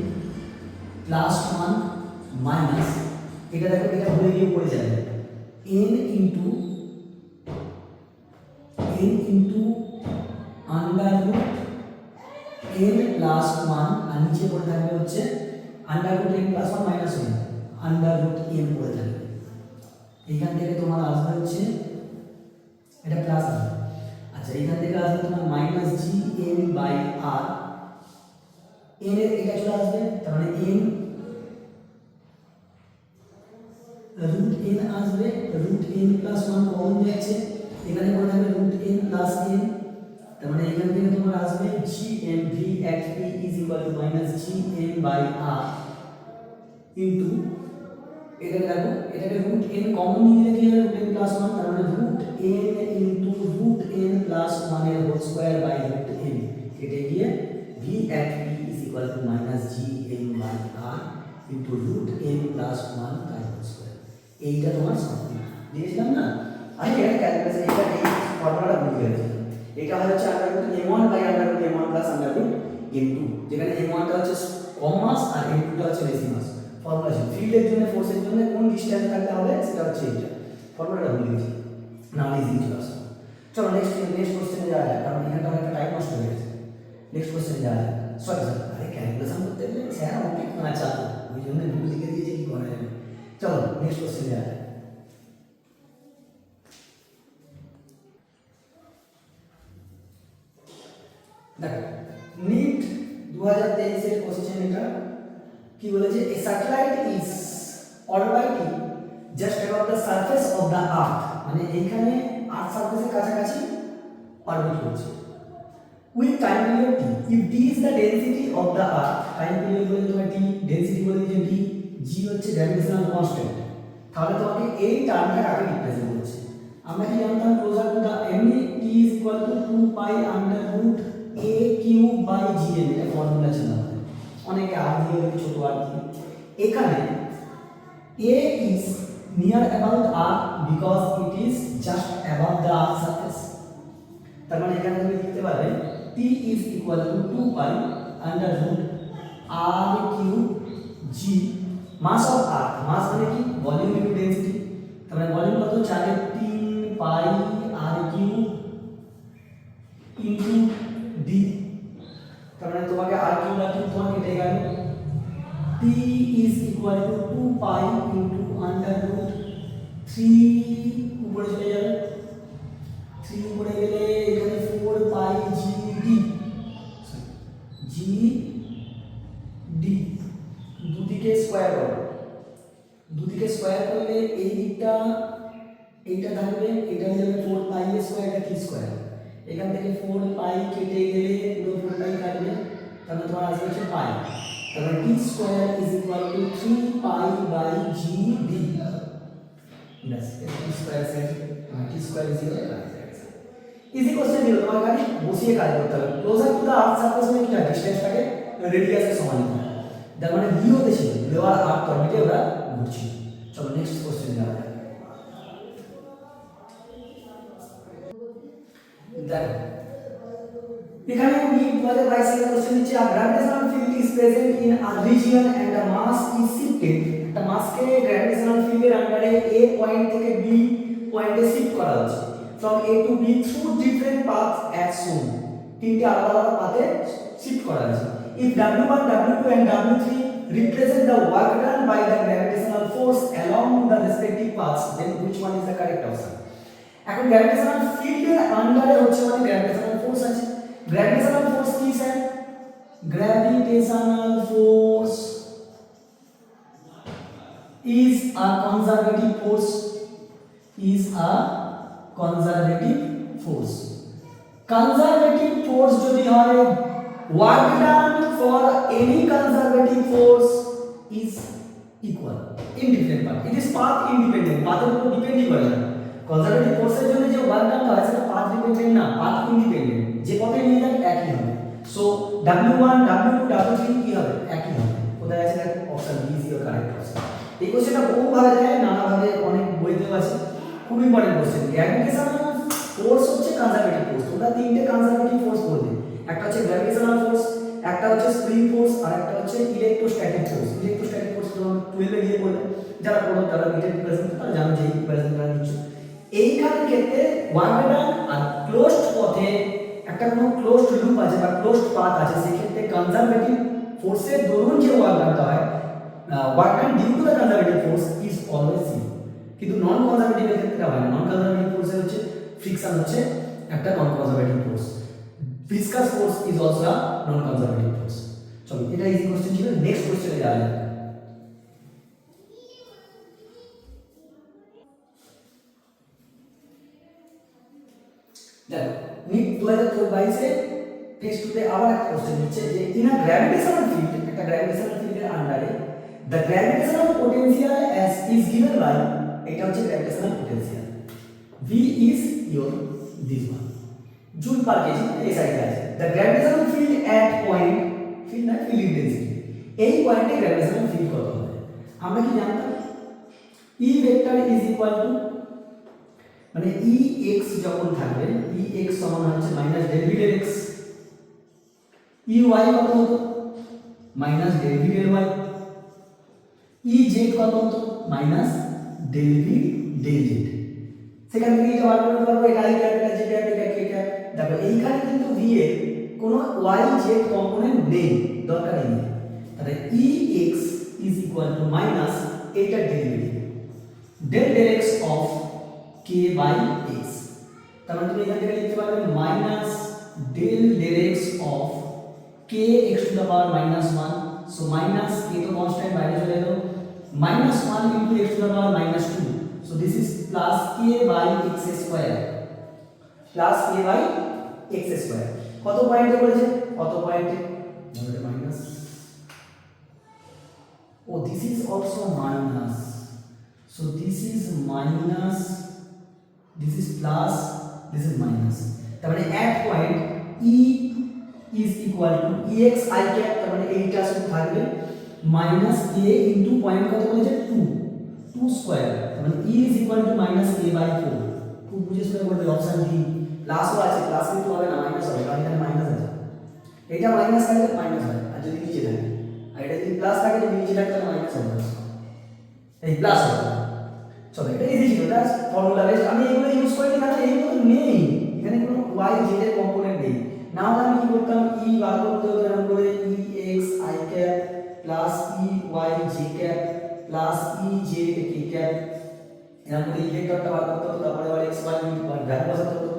plus 1 minus, এটা দেখো এটা ভুলে গিয়ে পড়ে যাবে n into under root n plus 1, আর নিচে পড়ে থাকবে হচ্ছে under root n plus 1 minus 1, under root n পড়ে থাকবে। এইখান থেকে তোমার আসবে হচ্ছে এটা প্লাস আসবে। আচ্ছা এইখান থেকে আসবে তোমার minus G N by R, n এর এটা চলে আসবে, তার মানে n রুট n আসবে, রুট n প্লাস 1 কমন যাচ্ছে, এখানে পড়ে থাকবে রুট n প্লাস n। তার মানে এখান থেকে তোমার আসবে G M V at P is equal to minus G M by R into, এটা দেখো এটাকে রুট n কমন নিয়ে কি হবে রুট n প্লাস 1, তার মানে root n into root n plus 1 এর whole square by root n, কেটে গিয়ে V at P is equal to minus G M by R into root n plus 1 তার whole square. এইটা তোমার সমাধান দিয়েছিলাম না। আমি এটা ক্যালকুলেশন, এটা এই ফর্মুলাটা ভুলে গেছি। এটা হচ্ছে under root m1 by under root m1 plus under root m2, যেখানে m1 টা হচ্ছে কম মাস আর m2 টা হচ্ছে বেশি মাস। ফর্মুলা আছে ফিল্ডের জন্য, ফোর্সের জন্য কোন ডিসটেন্স থাকতে হবে সেটা হচ্ছে এটা। ফর্মুলাটা ভুলে গেছি, না ইজি চলে আসবে। চলো নেক্সট কোশ্চেনে যাওয়া যাক, কারণ এখানটা অনেকটা টাইম নষ্ট হয়ে গেছে। নেক্সট কোশ্চেনে যাওয়া যাক। সরি আরে ক্যালকুলেশন করতে গেলে স্যার অনেক কাঁচা, ওই জন্য ভুল লিখে দিয়েছে, কি করা যাবে। চলো নেক্সট কোশ্চেনে যাওয়া যাক। দেখো নিট 2023 এর কোশ্চেন এটা কি বলেছে, a satellite is orbiting just about the surface of the earth, মানে এইখানে আর্থ সারফেসের কাছাকাছি অরবিট করছে। With time period T, if T is the density of the earth, time period বলে তোমার টি, ডেনসিটি বলে যে টি, জি হচ্ছে গ্র্যাভিটেশনাল কনস্ট্যান্ট, তাহলে তোমাকে এই টার্মটা কাকে রিপ্রেজেন্ট করছে। আমরা কি জানতাম ক্লোজার টু দ্য এমনি T is equal to 2 pi under root a cube by G M, এটা ফর্মুলা ছিল আমাদের, অনেকে আর দিয়ে ছোট আর দিয়ে। এখানে a is near about r because it is just above the earth surface, তার মানে এখানে তুমি লিখতে পারবে t is equal to 2 pi under root r cube g, mass of earth, mass মানে কি ভলিউম ইনটু ডেনসিটি, তার মানে ভলিউম কত 4.3 পাই r কিউব ইনটু d, তার মানে তোমাকে r কিউব তোমাকে কেটে গেল, t is equal to 2 pi into under root 3 উপরে চলে যাবে, 3 উপরে গেলে এখানে 4 pi g d, দুদিকে স্কয়ার করো, দুদিকে স্কয়ার করলে এই দিকটা এইটা থাকবে, এটা হয়ে যাবে 4 pi এর স্কয়ার, এটা কি স্কয়ার, এখান থেকে 4 pi কেটে গেলে পুরো 4 pi কাটবে, তাহলে তোমার আসবে হচ্ছে পাই, তাহলে t square is equal to 3 pi by G D, ব্যাস t square set, t square is equal to easy question দিল, তোমার খালি বসিয়ে কাজ করতে হবে। Closer to the earth surface মানে কি, ডিসটেন্সটাকে রেডিয়াসের সমান নিতে হবে, তার মানে লিওতে ছিল, লিওর আর্থ অরবিটে ওরা ঘুরছিল। চলো নেক্সট কোশ্চেন যাওয়া যাক। দেখো এখানে নিট 2022 এর কোশ্চেন দিচ্ছে, a gravitational field is present in a region and a mass is shifted একটা মাসকে গ্র্যাভিটেশনাল ফিল্ডের আন্ডারে এ পয়েন্ট থেকে বি পয়েন্টে শিফট করা হচ্ছে from A to B through different paths as shown. তিনটি আলাদা আলাদা পাথে শিফট করা হয়েছে। If W1, W2 and W3 represent the work done by the gravitational force along the respective paths, then which one is the correct option? এখন gravitational ফিল্ডের আন্ডারে হচ্ছে মানে গ্র্যাভিটেশনাল ফোর্স আছে। গ্র্যাভিটেশনাল ফোর্স কি sir? Gravitational force is a conservative force, is a conservative force. Conservative force যদি হয়, work done for any conservative force is equal in different path. It is path independent, পাথের উপর ডিপেন্ডই করে না। Conservative ফোর্সের জন্য যে ওয়ার্ক ডান হয় সেটা পাথ ডিপেন্ডেন্ট না, পাথ ইন্ডিপেন্ডেন্ট। যে পথে নিয়ে যাবে একই হবে। সো W1, W2, W3 কি হবে? একই হবে। কোথায় আছে? Option B is your correct option. এই কোশ্চেনটা বহু ভাবে যায়, নানা ভাবে অনেক বইতেও আছে, খুব ইম্পর্টেন্ট কোশ্চেন। গ্র্যাভিটেশনাল ফোর্স হচ্ছে কনজারভেটিভ ফোর্স। তোমরা তিনটে কনজারভেটিভ ফোর্স পড়বে, একটা হচ্ছে গ্র্যাভিটেশনাল ফোর্স, একটা হচ্ছে স্প্রিং ফোর্স, আর একটা হচ্ছে ইলেকট্রোস্ট্যাটিক ফোর্স। ইলেকট্রোস্ট্যাটিক ফোর্স তোমরা 12 এ গিয়ে পড়বে, যারা পড়ো তারা মিটার প্রেজেন্ট তারা জানো যে এই প্রেজেন্টটা নিচ্ছ। এইখানে ক্ষেত্রে ওয়ার্ক ডান আর ক্লোজড পথে একটা কোনো ক্লোজড লুপ আছে বা ক্লোজড পাথ আছে, সেই ক্ষেত্রে কনজারভেটিভ ফোর্সের দরুন যে ওয়ার্ক ডানটা হয়, work done due to the conservative force is always zero, কিন্তু নন কনজারভেটিভ এর ক্ষেত্রে হয় না। নন কনজারভেটিভ ফোর্সের হচ্ছে ফ্রিকশন হচ্ছে একটা non conservative force. Viscous force is also a non conservative force. চলো এটা ইজি কোশ্চেন ছিল। নেক্সট কোশ্চেনে যাওয়া যাক। দেখো নিট 2022 এ ফেজ 2 তে আবার একটা কোশ্চেন দিচ্ছে যে ইন আ গ্র্যাভিটেশনাল ফিল্ড, একটা গ্র্যাভিটেশনাল ফিল্ডের আন্ডারে the gravitational potential as is given by, এটা হচ্ছে gravitational potential, V is your this one joule per kg SI আছে। the gravitational field at point, field না field intensity, এই পয়েন্টে gravitational field কত হবে? আমরা কি জানতাম E vector is equal to, মানে Ex যখন থাকবে, Ex সমান হচ্ছে minus del V del x, Ey কত হতো? Minus del V del y, Ez কত হতো? Minus del V del z। সেখান থেকে এটা বার করতে পারবো, এটা i ক্যাপ, এটা j ক্যাপ, এটা k ক্যাপ। দেখো এইখানে কিন্তু v এর কোনো y z কম্পোনেন্ট নেই, দরকারই নেই। তাহলে Ex is equal to minus এইটা derivative del del x of k by x। তার মানে তুমি এখান থেকে লিখতে পারবে minus del del x of k x to the power minus 1। So minus k তো কনস্ট্যান্ট বাইরে চলে গেল, minus 1 into x to the power minus 2. So this is plus k by x square. Plus k by x square. কত পয়েন্টে বলেছে? কত পয়েন্টে? আমাদের minus. Oh, this is also minus. So this is minus. This is plus. This is minus. তার মানে at point E is equal to ex I cap, তার মানে এইটা শুধু থাকবে মাইনাস a ইনটু পয়েন্ট কত বলেছে? 2 স্কয়ার, মানে e is equal to minus a by 4। খুব বুঝে শুনে বলতে, অপশন ডি। প্লাসও আছে, প্লাস কিন্তু হবে না, মাইনাস হবে, কারণ এখানে মাইনাস আছে। এটা মাইনাস থাকলে মাইনাস হয়, আর যদি নিচে থাকে, আর এটা যদি প্লাস থাকে, যদি নিচে থাকে তাহলে মাইনাস হবে, এই প্লাস হবে। চলো এটা ইজি ছিল, এটা ফর্মুলা বেস। আমি এগুলো ইউজ করি, কারণ এইগুলো নেই, এখানে কোনো y z এর কম্পোনেন্ট নেই। নাও আমি কি করতাম, e বার করতে হতো এরকম করে, ex i cap plus ey j cap plus ej k cap, এরকম করে ভেক্টরটা বার করতে হতো। তারপরে আবার x y ভ্যালু বসাতে হতো।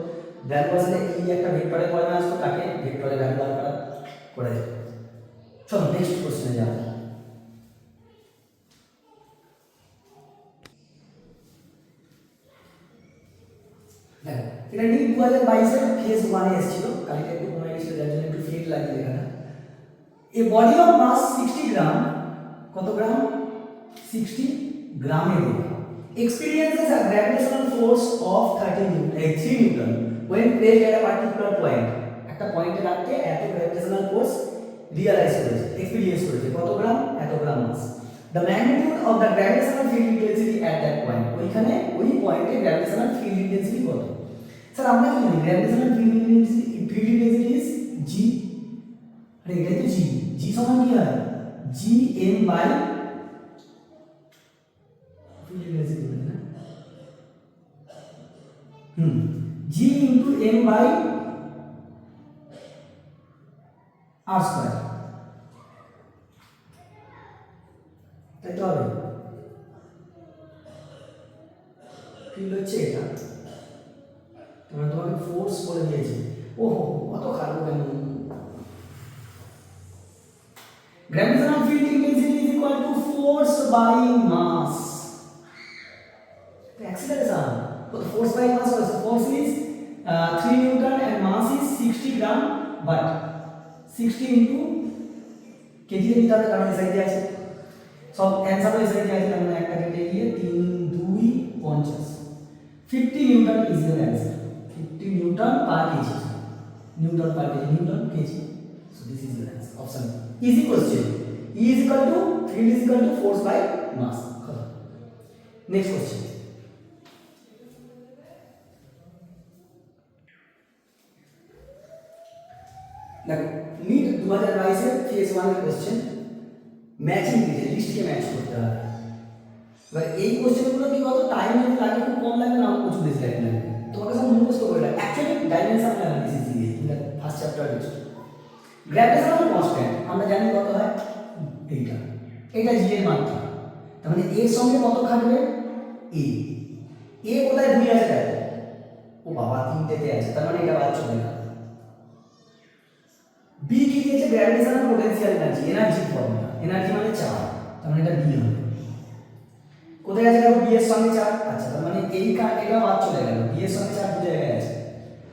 ভ্যালু বসালে e একটা ভেক্টরে ফর্মে আসতো, তাকে ভেক্টরে ভ্যালু বার করা করে। চলো নেক্সট কোশ্চেনে যাবো। দেখো এটা নিট 2022 এর ফেজ 1 এ এসেছিল, কালকে একটু কমে গেছিল, যার জন্য একটু ফেড লাগিয়ে লেখাটা। A body of mass 60 gram, কত গ্রাম? 60 গ্রামের experiences a gravitational force of 3 Newton when placed at a particular point, একটা পয়েন্টে রাখতে এত গ্র্যাভিটেশনাল ফোর্স রিয়ালাইজ করেছে, এক্সপেরিয়েন্স করেছে। কত গ্রাম? এত গ্রাম মাস। The magnitude of the gravitational field intensity at that point, ওইখানে ওই পয়েন্টে গ্র্যাভিটেশনাল ফিল্ড ইন্টেন্সিটি কত? স্যার আমরা কি জানি gravitational field intensity is g, আরে এটাই তো g। g সমান কি হয়? g m বাই বাই আর স্কয়ার, তাই তো হবে। ফিল্ড হচ্ছে এটা, তোমরা তোমাকে ফোর্স করে দিয়েছে। ওহো কত খারাপ কেন। Gravitational field intensity is equal to force by mass. The acceleration. So the force by mass was force is 3 Newton and mass is 60 gram, but 60 into KG এর ভিতরে কারণ এই সাইডে আছে সব অ্যানসার এই সাইডে আছে, তার মানে একটা কেটে গিয়ে 3 2 50 50 Newton is the answer. 50 Newton per KG, Newton per KG, Newton KG. So this is the answer. Option easy question. E is equal to field is equal to force by mass. Next question. देखो NEET 2022 से phase 1 का question matching दिए list के match করতে হবে। এবার এই কোশ্চেনগুলো কি বলতো টাইম যদি লাগে খুব কম লাগবে না কিছু বেশি লাগবে, তোমাকে সব মুখস্থ করে রাখ। অ্যাকচুয়ালি ডাইমেনশন অ্যানালিসিস দিয়ে in the first chapter list. Gravitational constant আমরা জানি কত হয়, এইটা এটা জি এর মাত্রা, তার মানে এর সঙ্গে কত থাকবে এ। এ কোথায় দুই আছে দেখো, ও বাবা তিনটেতে আছে, তার মানে এটা বাদ চলে গেল। বি কি দিয়েছে gravitational potential energy, energy formula, energy মানে চার্জ, তার মানে এটা বি হবে। কোথায় আছে দেখো বি এর সঙ্গে চার্জ, আচ্ছা তার মানে এই এটা বাদ চলে গেল, বি এর সঙ্গে চার্জ দুই জায়গায় আছে।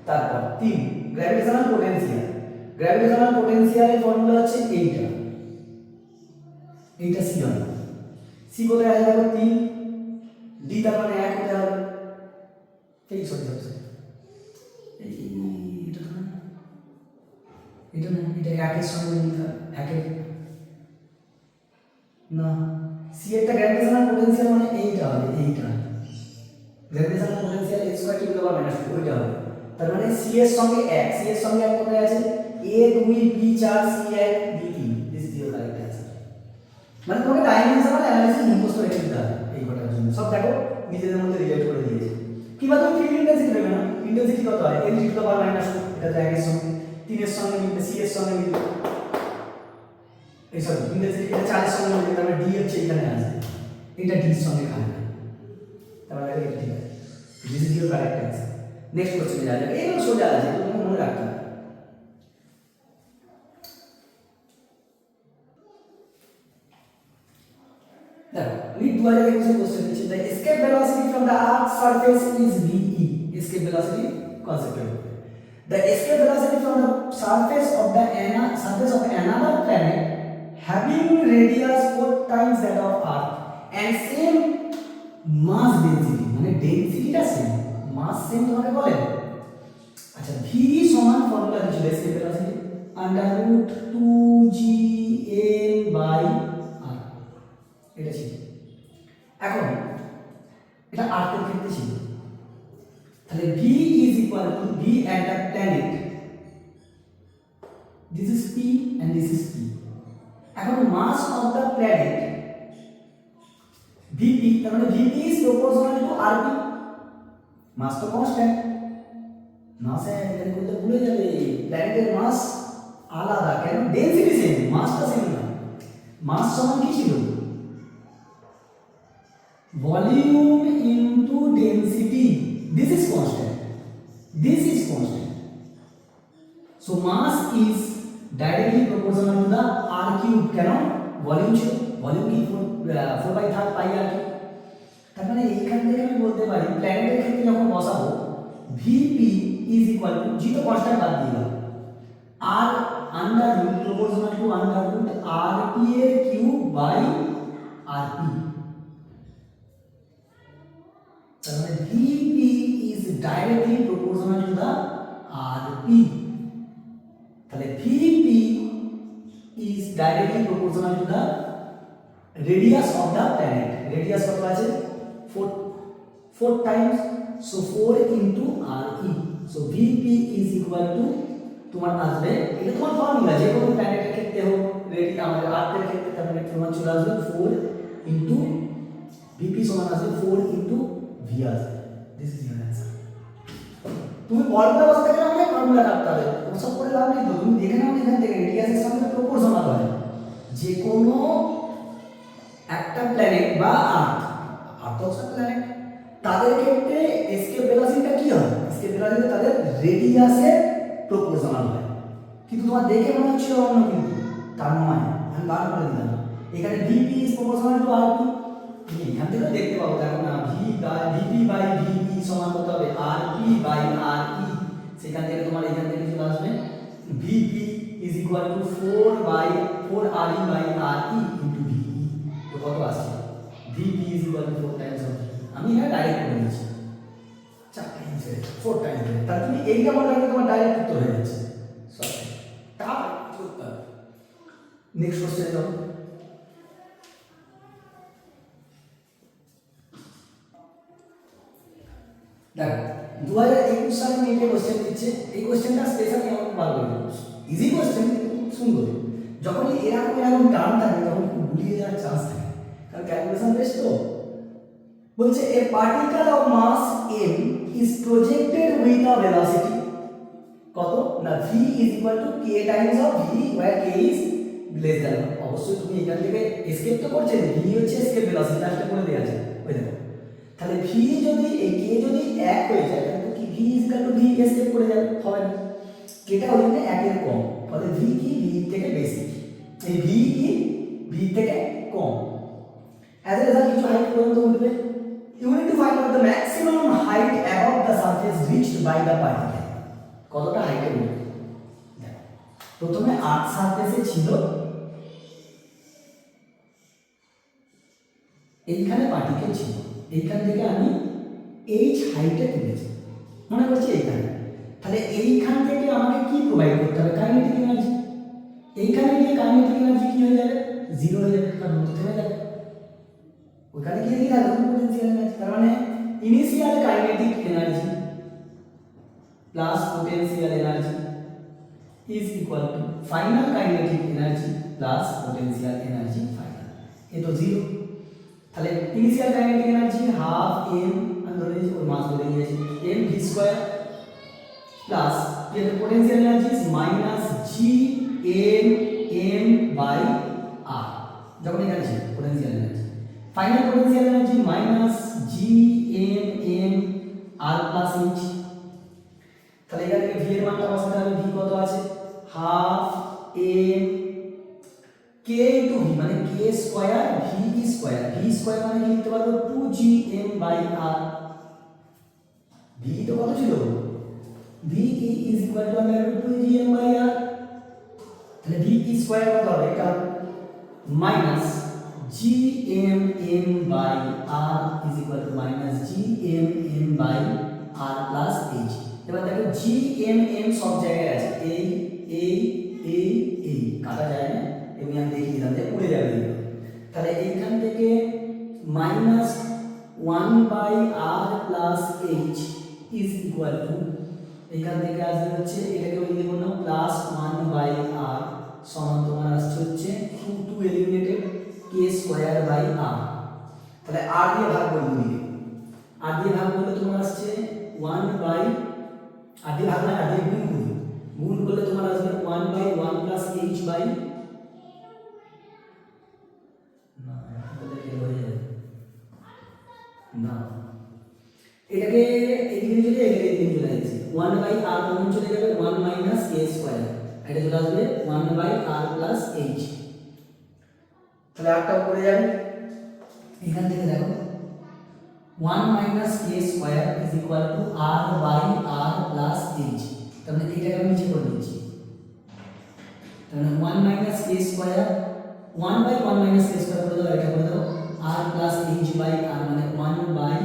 তারপর 3 গ্র্যাভিটেশনাল পোটেনশিয়াল, গ্র্যাভিটেশনাল পোটেনশিয়ালের ফর্মুলা হচ্ছে এইটা, এইটা সি হবে। সি কোথায় আছে দেখো 3, ডি তার মানে 1 কোথায় হবে, এই সরি এই এটা না, এটা না, এটা 1 এর সঙ্গে মিলবে 1 এর না, সি একটা গ্র্যাভিটেশনাল পোটেনশিয়াল মানে এইটা হবে, এইটা gravitational potential h square to power minus 2 ওইটা হবে। তার মানে সি এর সঙ্গে 1, সি এর সঙ্গে 1 কোথায় আছে, a 2 b 4 c 1 d 3, this is your correct answer. মানে তোমাকে ডাইমেনশনাল অ্যানালিসিস মুখস্থ রেখে দিতে হবে এই কটার জন্য, সব দেখো নিজেদের মধ্যে রিলেট করে দিয়েছে। কিবা তুমি ফিল্ড ইন্টেন্সিটি দেবে না, ইন্টেন্সিটি কত হয় l to the power minus 2, এটা তো 1 এর সঙ্গে 3 এর সঙ্গে মিলবে, c এর সঙ্গে মিলবে, এই সব ইন্টেন্সিটি এটা 4 এর সঙ্গে মিলবে, তার মানে d হচ্ছে এখানে আছে, এটা d এর সঙ্গে খাবে, তার মানে এটা ঠিক আছে। This is your correct answer. Next কোশ্চেনে যাওয়া যাক, এইগুলো সোজা আছে তোমাকে মনে রাখতে হবে। দেখো রিড 2021 কোশ্চেন দিচ্ছে the escape velocity from the earth surface is V. Escape velocity concept. The escape velocity from the surface of another planet having radius 4 times that of Earth and same mass density, মানে ডেনসিটিটা same, মাস same তোমাকে বলে। আচ্ছা v সমান formula দিছিল escape velocity √2gn/r, এটা ছিল। এখন এটা আর্থের ক্ষেত্রে ছিল, তাহলে v is equal to v at the planet, this is p and this is p। এখন mass of the planet vp, তার মানে vp is proportional to rp, mass তো constant, mass এর বলতে ভুলে যাবে, প্ল্যানেটের mass আলাদা, কেন ডেনসিটি সেম, মাসটা সেম না। mass সমান কি ছিল, volume into density, this is constant, this is constant, so mass is directly proportional to the r cube, কেন ভলিউম ছিল, ভলিউম কি 4/3 পাই আর কি। তার মানে এইখান থেকে আমি বলতে পারি প্ল্যানেটের ক্ষেত্রে যখন বসাবো vp is equal to g তো কনস্ট্যান্ট বাদ দিয়ে দাও, r under root proportional to under root rp এর কিউব বাই rp, তার মানে vp is directly proportional to the rp, তাহলে vp is directly proportional to the radius of the planet, radius কত আছে 4 times, so 4 into re, so vp is equal to তোমার আসবে, এটা তোমার ফর্মুলা যে কোনো প্ল্যানেটের ক্ষেত্রে হোক, রেডি আমাদের আর্থের ক্ষেত্রে তার মানে তোমার চলে আসবে 4 into vp সমান আসবে 4 into v আসবে, দিস ইজ ইওর অ্যানসার। তুমি ফর্মুলা বসাতে গেলে অনেক ফর্মুলা কাটতে হবে, ওসব করে লাভ নেই। তো তুমি দেখে নাও এখান থেকে রেডিয়াসের সঙ্গে প্রপোর্শনাল হয় যে কোনো একটা প্ল্যানেট বা আর্থ হচ্ছে প্ল্যানেট, তাদের ক্ষেত্রে এসকেপ ভেলোসিটিটা কি হয়? এসকেপ ভেলোসিটি তাদের রেডিয়াসের প্রপোর্শনাল হয়। কিন্তু তোমার দেখে মনে হচ্ছে অন্য, কিন্তু তার নয়। আমি বার করে দিলাম, এখানে VP is proportional to RP. তুমি এখান থেকে দেখতে পাবো, দেখো না, ভিপি বাই ভিপি সমান কত হবে? আরপি বাই আরই। সেখান থেকে তোমার এখান থেকে চলে আসবে ভিপি ইজ ইকুয়াল টু 4 আরই বাই আরই ইনটু ভিই। তো কত আসছে? VP is equal two 4 Times of, আমি এটা ডাইরেক্ট করে দিচ্ছি 4 টাইমস 4 টাইমস। তাহলে তুমি এইটা মনে রাখলে তোমার ডাইরেক্ট উত্তর হয়ে যাচ্ছে। সরি, তারপর করতে হবে। নেক্সট কোশ্চেন দাও। দেখো 2021 সালে মেটে কোশ্চেন দিচ্ছে, এই কোশ্চেনটা স্পেশালি আমাকে বার করে দিল। ইজি কোশ্চেন, সুন্দর। যখন এরকম টার্ম থাকে তখন খুব গুলিয়ে যাওয়ার চান্স থাকে, কারণ ক্যালকুলেশন বেস তো। বলছে a particle of mass m is projected with a velocity কত না v is equal to k times of v where k is less than. অবশ্যই তুমি এখান থেকে এসকেপ তো করছে, v হচ্ছে এসকেপ ভেলোসিটি, লাস্টে করে দেওয়া আছে, ওই দেখো। তাহলে v যদি এই k যদি 1 হয়ে যায় তাহলে কি v is equal two v escape করে যাবে, হবে না। কেটা হয়ে যাবে 1 এর কম, তাহলে v কি v থেকে বেশি, এই v কি v থেকে কম। অ্যাজ এ রেজাল্ট কিছু হাইট পর্যন্ত উঠবে। You need to find out the maximum height above the surface reached by the particle. কতটা হাইটে উঠবে? দেখো প্রথমে আর্থ সারফেসে ছিল, এইখানে পার্টিকেল ছিল, এইখান থেকে আমি h হাইটে তুলেছি, মনে করছি এইখানে। তাহলে এইখান থেকে আমাকে কি প্রোভাইড করতে হবে? Kinetic energy. এইখানে গিয়ে কাইনেটিক এনার্জি কি হয়ে যাবে? 0 হয়ে যাবে, কারণ থেমে যাবে। ওখানে গিয়ে কি থাকবে? Potential energy. তার মানে initial kinetic energy plus potential energy is equal to final kinetic energy plus potential energy final. এ তো 0। তাহলে initial kinetic energy half m, আমি ধরে নিয়েছি ওর মাস বলে দিয়েছি, m v স্কয়ার প্লাস এর potential energy is minus g m m by r, যখন এখানে ছিল potential energy. Final potential energy minus g m m r plus h। তাহলে এখান থেকে v এর মানটা বসাতে হবে, v কত আছে? Half m k into v, মানে k square v square, v square মানে কি লিখতে পারবো? 2gm by r। v তো কত ছিল? v ইজ ইকুয়াল টু আমরা 2gm বাই r। তাহলে v স্কয়ার কত হবে? এটা minus gmm by r is equal to minus gmm by r plus h। এবার দেখো gmm সব জায়গায় আছে, এই কাটা যায় না, এমনি আমি দেখিয়ে দিলাম যে উড়ে যাবে এগুলো। তাহলে এইখান থেকে minus 1 by r plus h is equal to, এইখান থেকে আসবে হচ্ছে এটাকে ওই লিখব না, প্লাস 1 বাই r সমান তোমার আসছে হচ্ছে 2 eliminated k square by r। তাহলে r দিয়ে ভাগ করব, দিকে r দিয়ে ভাগ করলে তোমার আসছে 1 বাই, r দিয়ে ভাগ না, r দিয়ে গুণ করলে তোমার আসবে 1 বাই 1 প্লাস h বাই, না এটা কি হয়ে যাবে না, এটাকে এদিকে চলে যাবে, এদিকে চলে যাচ্ছে 1 বাই r কমন চলে যাবে, 1 মাইনাস k স্কয়ার, এটা চলে আসবে 1 বাই r প্লাস h। তাহলে আরটা উপরে যাবে, এখান থেকে দেখো 1 minus k square is equal to r by r plus h। তাহলে এটাকে আমি নিচে করে দিচ্ছি, তাহলে 1 minus k square, 1 by 1 minus k square করে দাও, এটা করে দাও r plus h by r, মানে 1 by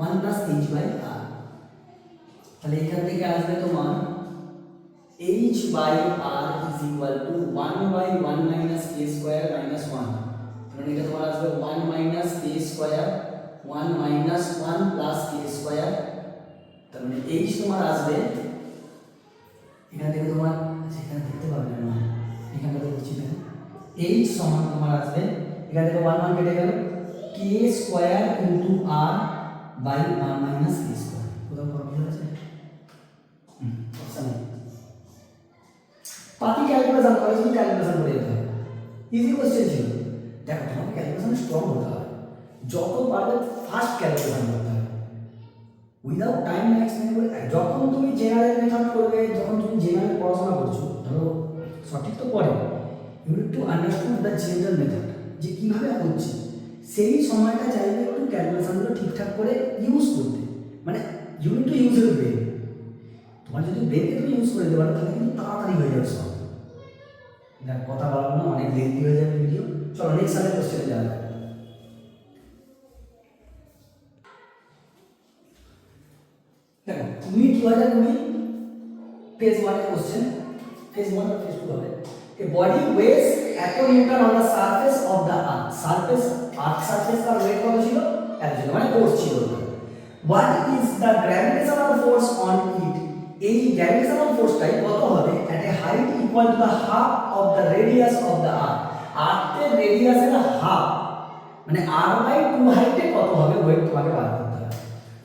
1 plus h by r। তাহলে এখান থেকে আসবে তোমার h by r is equal to 1 by 1 minus k square minus 1। তাহলে এটা তোমার আসবে 1 minus k square, 1 minus 1 plus k square. তার মানে h তোমার আসবে এখান থেকে তোমার, সেখানে দেখতে পারবে না, এখানে তো বুঝছি না, h সমান তোমার আসবে এখান থেকে 1 1 কেটে গেল, k square into r by 1 minus k square. কোথাও প্রবলেম আছে? পাতি ক্যালকুলেশন করে শুধু ক্যালকুলেশন করে যেতে হবে, ইজি কোশ্চেন ছিল। দেখো তোমাকে ক্যালকুলেশনে স্ট্রং হতে হবে, যত পারবে ফাস্ট ক্যালকুলেশন করতে হবে উইদাউট টাইম এক্সপ্লেন করে। যখন তুমি জেনারেল মেথড করবে, যখন তুমি জেনারেল পড়াশোনা করছো, ধরো সঠিক তো পড়ে, you need to understand the general method যে কীভাবে হচ্ছে, সেই সময়টা চাইবে একটু ক্যালকুলেশনগুলো ঠিকঠাক করে ইউজ করতে, মানে you need to use your brain. তোমার যদি ব্রেনকে তুমি ইউজ করে দিতে পারো তাহলে কিন্তু তাড়াতাড়ি হয়ে যাবে সব। দেখ কথা বলবো না, অনেক লেন্থি হয়ে যাবে ভিডিও। চলো নেক্সট সালের কোশ্চেনে যাওয়া যাক। দেখো তুমি 2020 পেজ 1 এর কোশ্চেন, পেজ 1 আর পেজ 2 হবে। A body weighs এত Newton on the surface of the earth, surface earth surface তার ওয়েট কত ছিল? এত ছিল, মানে ফোর্স ছিল। What is the gravitational force on it? এই গ্র্যাভিটেশনাল ফোর্সটাই কত হবে at a height equal to the half of the radius of the earth? আর্থের রেডিয়াসের হাফ, মানে r/2 হাইটে কত হবে ওয়েট তোমাকে বার করতে হবে।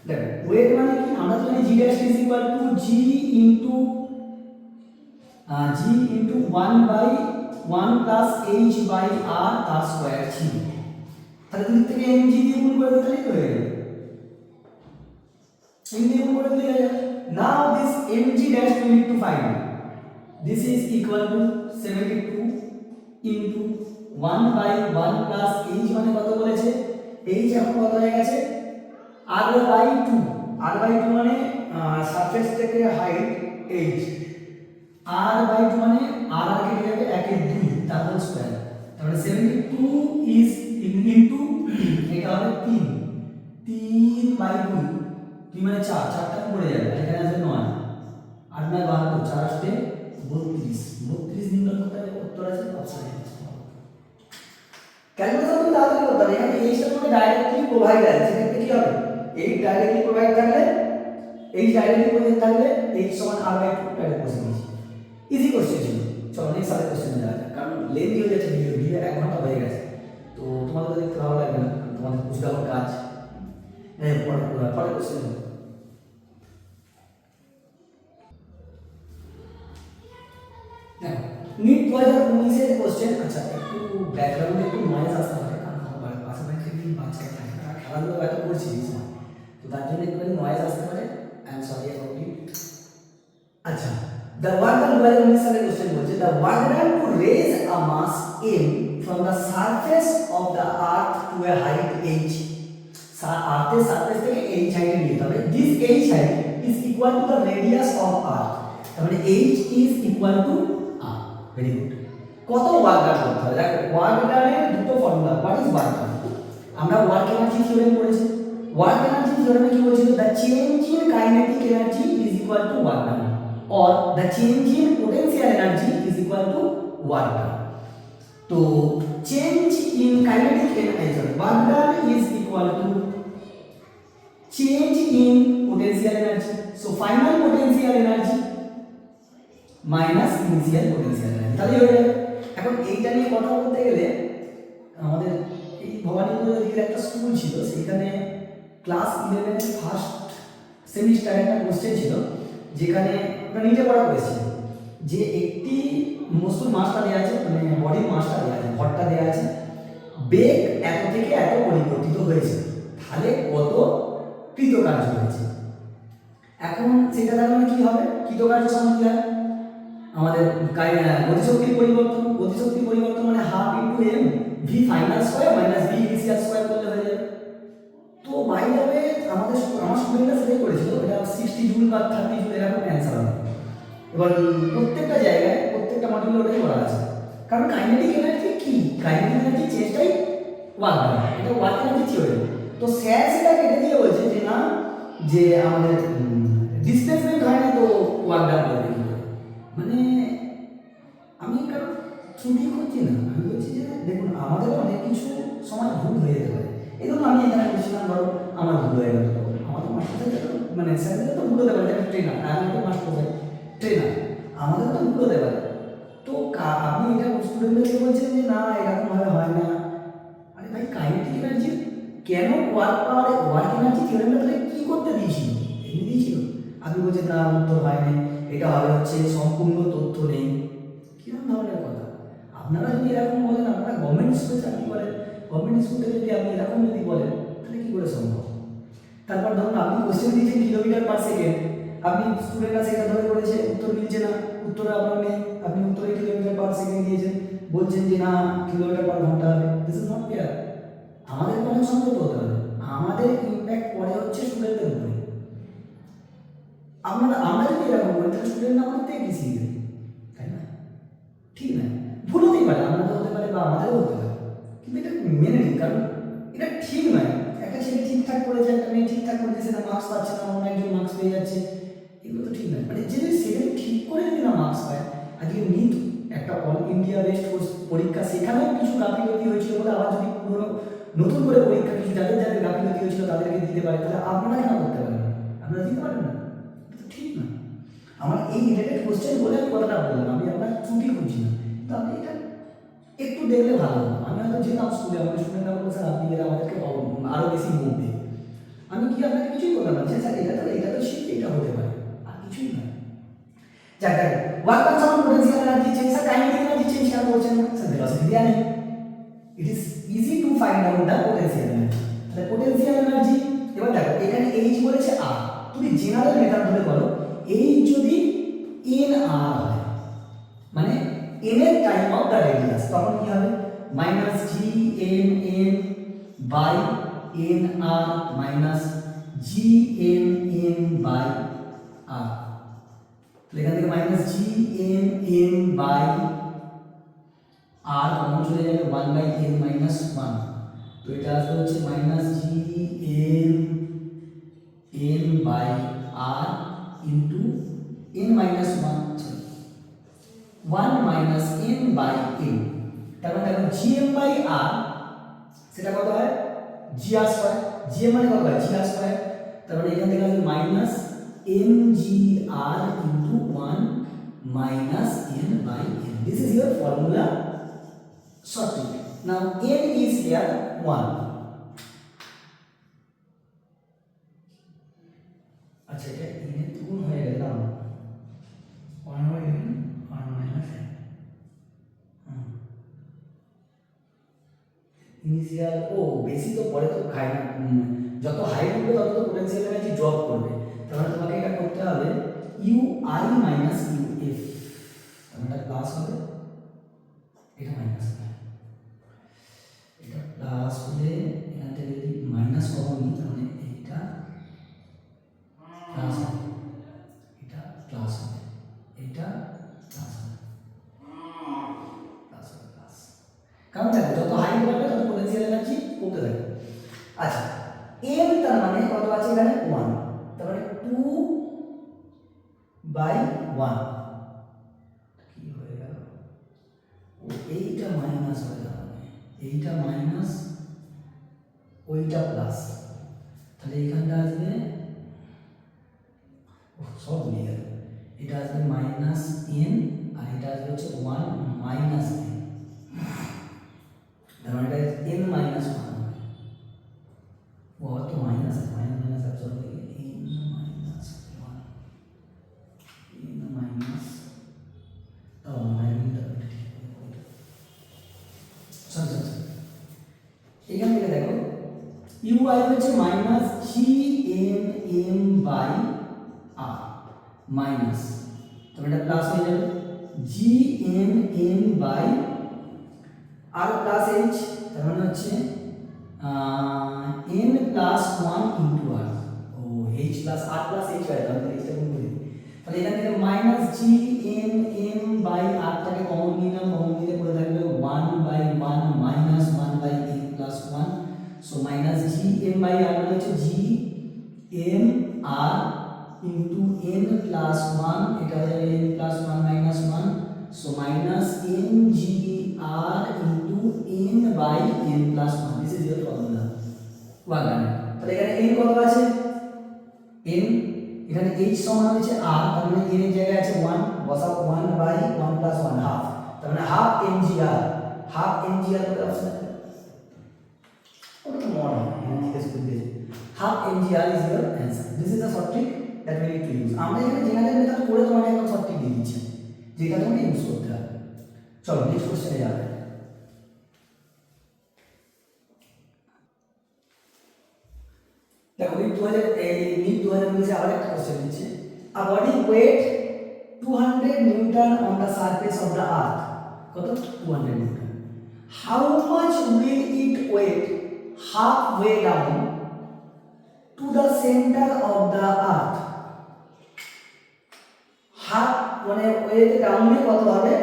দেখো ওয়েট মানে কি, আমরা জানি g dash is equal to g into 1/1 plus h by r তার স্কয়ার ছিল। তাহলে দিক থেকে mg দিয়ে গুণ করে দিলেই তো হয়ে যাবে, mg দিয়ে গুণ করে দিলেই হয়ে যাবে। Now this mg dash we need to find. This is equal to 72 into 1/1 plus h মানে কত বলেছে, h এখন কত হয়ে গেছে r/2, r/2 মানে সারফেস থেকে হাইট h, r/2 মানে r কেটে যাবে 1/2 তার হোল স্কয়ার, তাহলে 72 ইজ ইনটু এটা হবে 3/2, 3 মানে 4, 4টা পড়ে যাবে, এখানে আসবে 9, 8 9 12, 4 আসবে 32, 32 নির্ণয় করতে হবে, উত্তর আছে অপশনে। ক্যালকুলেশন তুমি তাড়াতাড়ি করতে হবে, এখানে এইটা তোমাকে ডাইরেক্টলি প্রোভাইড আছে, সেক্ষেত্রে কি হবে, এই ডাইরেক্টলি প্রোভাইড থাকলে, এই ডাইরেক্টলি প্রোভাইড থাকলে h সমান r/2 ডাইরেক্ট বসে দিয়েছি, ইজি কোশ্চেন ছিল। চলো নেক্সট সালের কোশ্চেনে যাওয়া যাক, কারণ লেন্থি হয়ে যাচ্ছে ভিডিও 1 ঘন্টা হয়ে গেছে, তো তোমাদের দেখতে ভালো লাগবে না, তোমাদের বুঝতে হবে কাজ। পরের কোশ্চেন দেখো নিট 2019 এর কোশ্চেন। আচ্ছা একটু ব্যাকগ্রাউন্ডে একটু নয়েজ আসতে পারে, কারণ আমার পাশাপাশি বাচ্চারা থাকে, তারা খেলাধুলো হয়তো করছে এই সময়, তো তার জন্য একটু নয়েজ আসতে পারে, I am sorry about it. আচ্ছা the work done 2019 সালের কোশ্চেন বলছে the work done to raise a mass m from the surface of the earth to a height h, আর্থের সারফেস থেকে h হাইটে নিয়ে যেতে হবে, this h height is equal to the radius of earth, তার মানে h is equal to r, very good. কত work done করতে হবে, দেখো ওয়ার্ক ডানের দুটো formula, what is work done, আমরা ওয়ার্ক এনার্জি থিওরেম পড়েছি, ওয়ার্ক এনার্জি থিওরেমে কি বলছিল, the change in kinetic energy is equal to work done, or the change in potential energy is equal to work done. तो change in kinetic energy, work done is equal to change in potential energy. So final potential energy minus initial potential energy. তাহলে হয়ে যাবে। এখন এইটা নিয়ে কথা বলতে গেলে আমাদের এই ভবানীপুরের দিকে একটা স্কুল ছিল, সেখানে ক্লাস 11 এর ফার্স্ট সেমিস্টারে একটা কোশ্চেন ছিল, যেখানে আমরা নিচে পড়া করেছি যে একটি মসুর মাসটা দেওয়া আছে, মানে বডির মাসটা দেওয়া আছে, ভরটা দেওয়া আছে, বেগ এত থেকে এত পরিবর্তিত হয়েছে, তাহলে কত কৃতকার্য হয়েছে। এখন সেটা তার মানে কি হবে, কৃতকার্য সমান কি হয়, আমাদের গতিশক্তির পরিবর্তন, গতিশক্তির পরিবর্তন মানে half into M V final square minus V initial square করলে হয়ে যাবে। তো বাই দ্য ওয়ে আমার স্টুডেন্টরা সেটাই করেছিল, এটা 60 জুল বা 30 জুল এরকম অ্যান্সার হবে। এবার প্রত্যেকটা জায়গায় প্রত্যেকটা মডিউলে ওটাই করা আছে, কারণ কাইনেটিক এনার্জি কি, কাইনেটিক এনার্জি চেঞ্জটাই ওয়ার্ক ডান, এটা ওয়ার্ক এনার্জি থিওরি। তো স্যার সেটা কেটে দিয়ে বলছে যে না, যে আমাদের ডিসপ্লেসমেন্ট হয় না, তো ওয়ার্ক ডান করবে কি, মানে আমি কারণ ছুটি করছি না, আমি বলছি যে দেখুন আমাদের অনেক কিছু সময় ভুল হয়ে যেতে পারে, এই জন্য আমি এখানে বলছিলাম ধরো আমার ভুল হয়ে গেল, তো আমাদের মাস্টার মানে স্যারদের তো ভুল হতে পারে, ট্রেনার আমাদের মাস্টার ট্রেনার আমাদের তো ভুল হতে পারে। তো আপনি এটা স্টুডেন্টদেরকে বলছেন যে না এরকমভাবে হয় না, আরে ভাই কাইনেটিক এনার্জি কেন ওয়ার্ক পাওয়ার, ওয়ার্ক এনার্জি থিওরেমটা তাহলে কী করতে দিয়েছিল, এমনি দিয়েছিল, আপনি বলছেন না উত্তর হয়নি, এটা হবে হচ্ছে সম্পূর্ণ তথ্য নেই, কিরকম ধরনের কথা? আপনারা যদি এরকম বলেন, আপনারা গভর্নমেন্ট স্কুলে চাকরি করেন, গভর্নমেন্ট স্কুল থেকে যদি আপনি এরকম যদি বলেন, তাহলে কী করে সম্ভব? তারপর ধরুন আপনি কোশ্চেন দিয়েছেন কিলোমিটার পার সেকেন্ড, আপনি স্টুডেন্টরা সেটা ধরে করেছে, উত্তর মিলছে না, উত্তরে আপনার নেই, আপনি উত্তরে কিলোমিটার পার সেকেন্ড দিয়েছেন, বলছেন যে না কিলোমিটার পার ঘন্টা হবে। This is not fair. আমাদের অনেক সংযত হতে হবে। আমাদের ইম্প্যাক্ট পড়ে হচ্ছে স্টুডেন্টদের উপরে। আমরা যদি এরকম করি তাহলে স্টুডেন্ট আমাদের থেকে কি শিখবে, তাই না? ঠিক না, ভুল হতেই পারে, আমাদের হতে পারে বা আমাদেরও হতে পারে, কিন্তু এটা মেনে নিন, কারণ এটা ঠিক নয়। একটা ছেলে ঠিকঠাক করেছে, একটা মেয়ে ঠিকঠাক করেছে, সেটা মার্কস পাচ্ছে না, অন্য একজন মার্কস পেয়ে যাচ্ছে, এগুলো তো ঠিক নয়। মানে যে সেখানে ঠিক করে যদি না মার্কস পায়, আজকে নিট একটা অল ইন্ডিয়া বেস্ট পরীক্ষা, সেখানেও কিছু গাফিলতি হয়েছিল বলে আবার যদি পুরো নতুন করে পরীক্ষা কিছু যাদের যাদের গাফিলতি হয়েছিল তাদেরকে দিতে পারে, তাহলে আপনারা কেন করতে পারেন না? আপনারা দিতে পারেন না, এটা ঠিক না। আমার এই রিলেটেড কোশ্চেন বলে আমি কথাটা বললাম, আমি আপনার ত্রুটি খুঁজছি না, কিন্তু আপনি এটা একটু দেখলে ভালো হতো। আমি হয়তো যেতাম স্কুলে, আমাদের স্টুডেন্টরা বলতো স্যার আপনি এরা আমাদেরকে আরও বেশি মুখ দিয়ে, আমি কি আপনাকে কিছুই করলাম না, স্যার এটা তো শিখতে এটা হতে পারে, আর কিছুই নয়। যাক দেখো, work comes on potential energy change, sir kinetic energy change কেন করছেন না? স্যার ভেলোসিটি দেয়া নেই। It is easy to find out the potential energy. তাহলে পোটেনশিয়াল এনার্জি, এবার দেখো এখানে এইচ বলেছে আর, তুমি জেনারেল মেথড ধরে করো, এইচ যদি এন আর হয়, মানে n এর টাইম অফ দ্য রেডিয়াস, তখন কি হবে? Minus G M N by N R minus G M N by R. এখান থেকে minus G M N by R common চলে যাবে, 1 বাই এন মাইনাস 1, তো এটা আসবে হচ্ছে minus G M N by R into N minus 1 minus N by N. তার মানে দেখো জিএম বাই আর সেটা কত হয়? জি আর স্কয়ার, জিএম মানে কত হয়? G R square. তার মানে এখান থেকে আসবে minus M G R into 1 minus N by N. This is your formula sorted. Now n is here 1. আচ্ছা এটা n এর গুণ হয়ে গেল, 1 by n 1 minus n। Initial ও বেশি তো পরে তো খায় না, যত হাই উঠবে তত তো পোটেনশিয়াল এনার্জি ড্রপ করবে। তাহলে তোমাকে এটা করতে হবে U I minus U F, তাহলে এটা প্লাস হবে, এটা মাইনাস হবে, এটা প্লাস হলে এখান থেকে যদি মাইনাস কমন নিই তাহলে এইটা প্লাস হবে, এটা প্লাস হবে, এটা প্লাস হবে, প্লাস হবে, প্লাস। কারণ দেখো যত হাইট বাড়বে তত পোটেনশিয়াল এনার্জি কমতে থাকবে। আচ্ছা এম তার মানে কত আছে এখানে? 1, তার মানে 2 বাই 1 কি হয়ে গেল? ও এইটা মাইনাস হয়ে যাবে, এইটা মাইনাস ওইটা প্লাস, তাহলে এখানটা আসবে সব মিলে গেল, এটা আসবে মাইনাস এন আর এটা আসবে হচ্ছে 1 মাইনাস এন, তার মানে এটা এন মাইনাস 1 হবে। ও তো মাইনাস আছে, মাইনাস মাইনাস অ্যাবসর্ব হয়ে গেল, এন মাইনাস 1 এন মাইনাস ও মাইনাসটা ঠিক হবে। সরি এখান থেকে দেখো ইউআই হচ্ছে minus G M M by R minus, তো এটা প্লাস হয়ে যাবে G M M by R plus H, তার মানে হচ্ছে এন প্লাস 1 ইন্টু আর, ও H plus R plus H হয়ে যাবে, এইচটা গুণ করে, তাহলে এখান থেকে minus G M M by আরটাকে কমন নিলাম, কমন নিলে পড়ে থাকবে 1 by 1 minus 1 by N plus 1, so minus G M by R মানে হচ্ছে G M R into N plus 1, এটা হয়ে যাবে N plus 1 minus 1, so minus N G R into N by N plus 1, this is your formula 1 জানেন। তাহলে এখানে N কত আছে? এন এখানে এইচ সমান হচ্ছে আর, তার মানে এন এর জায়গায় আছে 1, বসাও 1 বাই 1 প্লাস 1 হাফ, তার মানে half N G R, half N G R করে অপশন আছে, ওটা তো মনে হয় জিজ্ঞেস করতে, half N G R is your answer. This is the short trick that we need to use. আমরা এখানে জেনারেল মেথড করে তোমাকে একটা শর্ট ট্রিক দিয়ে দিচ্ছি যেটা তোমাকে ইউজ করতে হবে। চলো নেক্সট কোশ্চেনে যাবে। দেখো মিড 2019 আবার একটা কোশ্চেন দিচ্ছে, a body weight 200 newton on the surface of the earth, কত 200 newton, how much will it weigh half way down to the centre of the earth, half মানে ওয়েট ডাউনে কত হবে,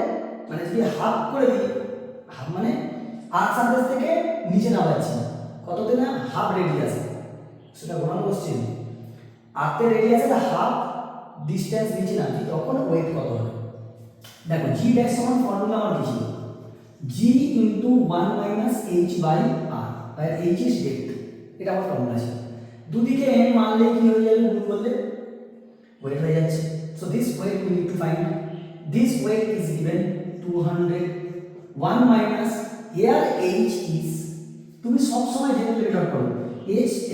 মানে যদি হাফ করে দিই, হাফ মানে আর্থ সারফেস থেকে নিচে নামাচ্ছি কততে না হাফ রেডিয়াস, সেটা ঘোরানো কোশ্চেন, আর্থের রেডিয়াসের হাফ ডিসটেন্স নিচে নামছি তখন ওয়েট কত হবে। দেখো জি ড্যাশ সমান ফর্মুলা আমার কি ছিল, G into 1 minus H by R, আর এইচ ইজ ডেপথ, এটা আমার ফর্মুলা ছিল। দুদিকে এম মানলে কি হয়ে যাবে, গুণ করলে ওয়েট হয়ে যাচ্ছে। So this weight we need to find, this weight is given 200, 1 minus here H is, তুমি সব সময় জেনে মেথড করো,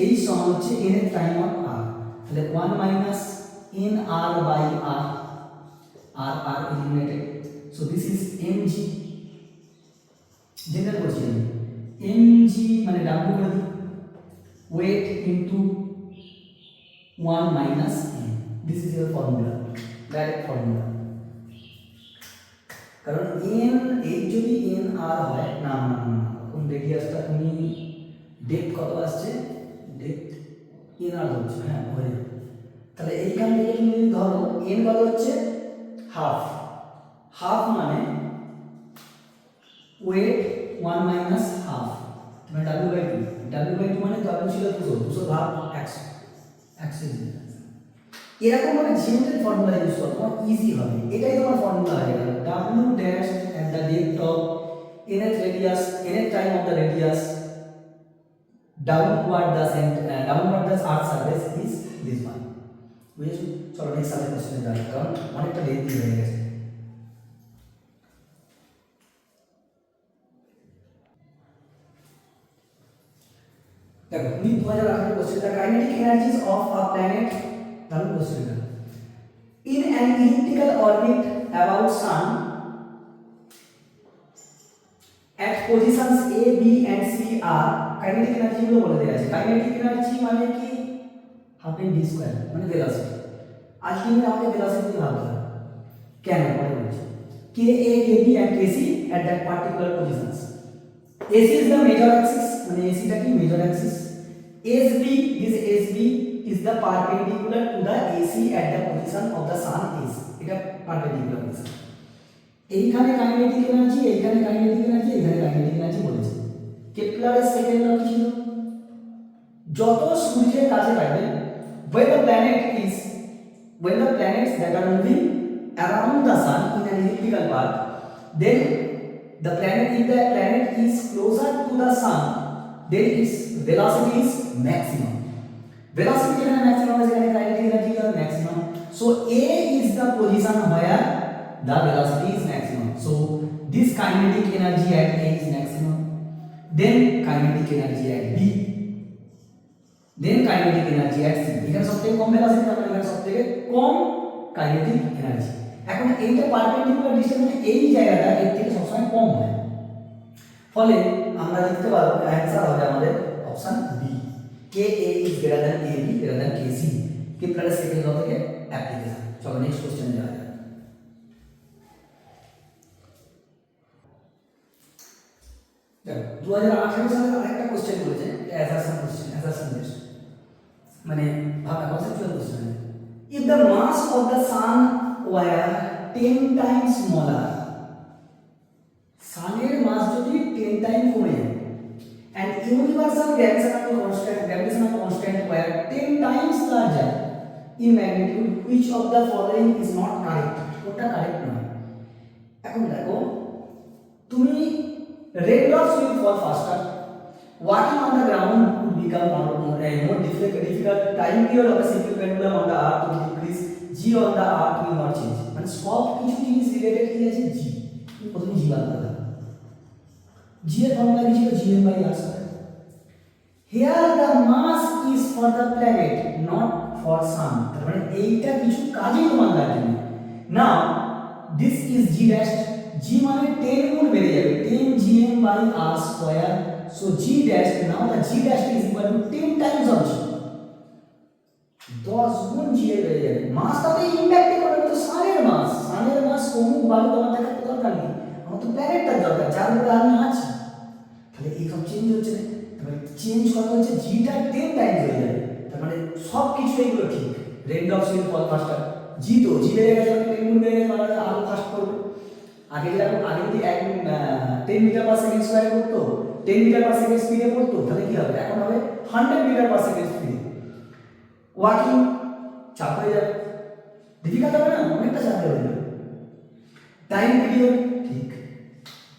এইচ সমান হচ্ছে n এর টাইম অন আর, তাহলে 1 minus n r by r, r eliminated, so this is mg, general করছি আমি, mg মানে w করে দিই, weight into 1 minus n, this is your formula, direct formula, কারণ n h যদি n r হয় না না না, কোন রেডিয়াসটা তুমি ডেপথ কত আসছে, ডেপথ n r হচ্ছে, হ্যাঁ হয়ে যাবে, তাহলে এইখান থেকে তুমি যদি ধরো n কত হচ্ছে হাফ, হাফ মানে ওয়েট 1 মাইনাস হাফ, মানে w/2 মানে w ছিল 200 ভাগ 100, 100 এরকম ভাবে জিওমেট্রিক ফর্মুলা ইউজ করো, তোমার ইজি হবে, এটাই তোমার ফর্মুলা হয়ে গেল, w dash at the depth of nth radius, nth time of the radius downward the earth surface is this one, বুঝেছো? চলো নেক্সট সাবজেক্ট কোশ্চেনে যাই, কারণ অনেকটা লেন্থি হয়ে গেছে। দেখো mid 2018 question, the kinetic energies of a planet, দারুণ কোশ্চেনটা, in an elliptical orbit about sun at positions a b and c are, kinetic energy গুলো বলে দেওয়া আছে, কাইনেটিক এনার্জি মানে কি, হাফ এন ভি স্কয়ার মানে ভেলোসিটি, আলটিমেট আমাকে ভেলোসিটি ভাবতে হবে, কেন পরে বলছি, K A K B and K C at that particular positions, ac is the major axis, মানে ac টা কি major Axis, sb is the perpendicular to the ac at the position of the sun is, এটা perpendicular position, এইখানে kinetic energy, এইখানে kinetic energy, এইখানে kinetic energy বলেছে। কেপলারের second ল কি ছিল, যত সূর্যের কাছে থাকবে, when the planets that are moving around the sun in an elliptical path, then the planet, if the planet is closer to the sun, then its velocity is maximum, velocity যেখানে maximum আছে সেখানে kinetic energy is maximum, so a is the position where the velocity is maximum, so this kinetic energy at a is maximum, then kinetic energy at b, then kinetic energy at c, এখানে সবথেকে কম velocity, তাহলে এখানে সবথেকে কম kinetic energy. এখন এইটা perpendicular distance মানে এই জায়গাটা এর থেকে সবসময় কম হয়, ফলে আমরা লিখতে পারবো অ্যানসার হবে আমাদের option B, K A is greater than K B greater than K C, কেপলারের সেকেন্ড ল থেকে অ্যাপ্লিকেশন। চলো নেক্সট কোশ্চেনে যাওয়া যাক। দেখো 2018 সালে আরেকটা কোশ্চেন বলেছে, অ্যাসারশন কোশ্চেন, অ্যাসারশন বেসড, মানে ভাবা conceptual question, if the mass of the sun were 10 times smaller, সানের মাস যদি 10 টাইম কমে যায়, and universal gravitational constant were 10 times larger in magnitude, which of the following is not correct, ওটা correct নয়। এখন দেখো তুমি raindrops will fall faster, walking on the ground would become more difficult, time period of a simple pendulum on the earth will decrease, g on the earth will not change, মানে সব কিছু জিনিস related কি আছে, g, প্রথমে g বার করতে হবে, g এর ফর্মুলা কি ছিল, gm by r square, here the mass is for the planet not for sun, তার মানে এইটা কিছু কাজেই তোমার লাগবে না। now this is g dash, g জি মানে 10 গুণ বেড়ে যাবে, 10 gm by r square, so g dash, now the g dash is equal to 10 times of g, 10 গুণ জি এর বেড়ে যাবে। মাসটা তো ইম্প্যাক্টই করবে, তো সানের মাস কমুক বাড়ুক আমার দেখার তো দরকার নেই, আমার তো প্ল্যানেটটার দরকার যার উপরে আমি আছি। তাহলে এইসব চেঞ্জ হচ্ছে না, তাহলে চেঞ্জ করা হচ্ছে জিটা 10 টাইমস হয়ে যাবে, তার মানে সব কিছু এগুলো ঠিক। Raindrops will fall faster, G তো জি বেড়ে গেছে, আমি 10 গুণ বেড়ে গেছে, মানে আরো ফাস্ট করবে। আগে যেরকম আগে যদি 10 মিটার পার সেকেন্ড স্কয়ার করতো, 10 মিটার পার সেকেন্ড স্পিডে করতো, তাহলে কি হবে, এখন হবে 100 মিটার পার সেকেন্ড স্পিডে। ওয়াকিং চাপ হয়ে যাবে, ডিফিকাল্ট হবে না, অনেকটা চাপ হয়ে যাবে। টাইম পিরিয়ড ঠিক,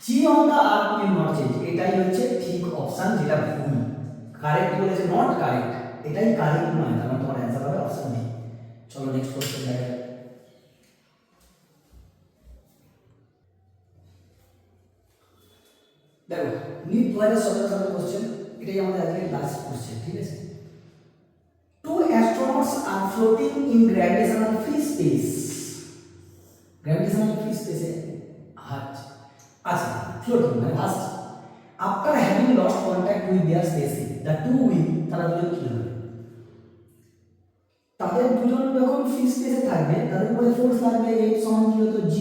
G on the earth will not change, এটাই হচ্ছে ঠিক অপশন, যেটা ভুল। কারেক্ট বলেছে নট কারেক্ট, এটাই কারেক্ট নয়, তার মানে তোমার অ্যান্সার হবে অপশন ডি। চলো নেক্সট কোশ্চেন দেখা যাক। দেখো নিট 2017 সালের কোশ্চেন, এটাই আমাদের আজকে লাস্ট কোশ্চেন, ঠিক আছে। Two astronauts are floating in gravitational free space. Gravitational free space এ আচ্ছা floating মানে ভাসছে। After having lost contact with their spaceship, the two will, তারা দুজন কি হবে, তাদের দুজন যখন ফ্রি স্পেসে থাকবে তাদের উপরে ফোর্স লাগবে F সমান কি হতো g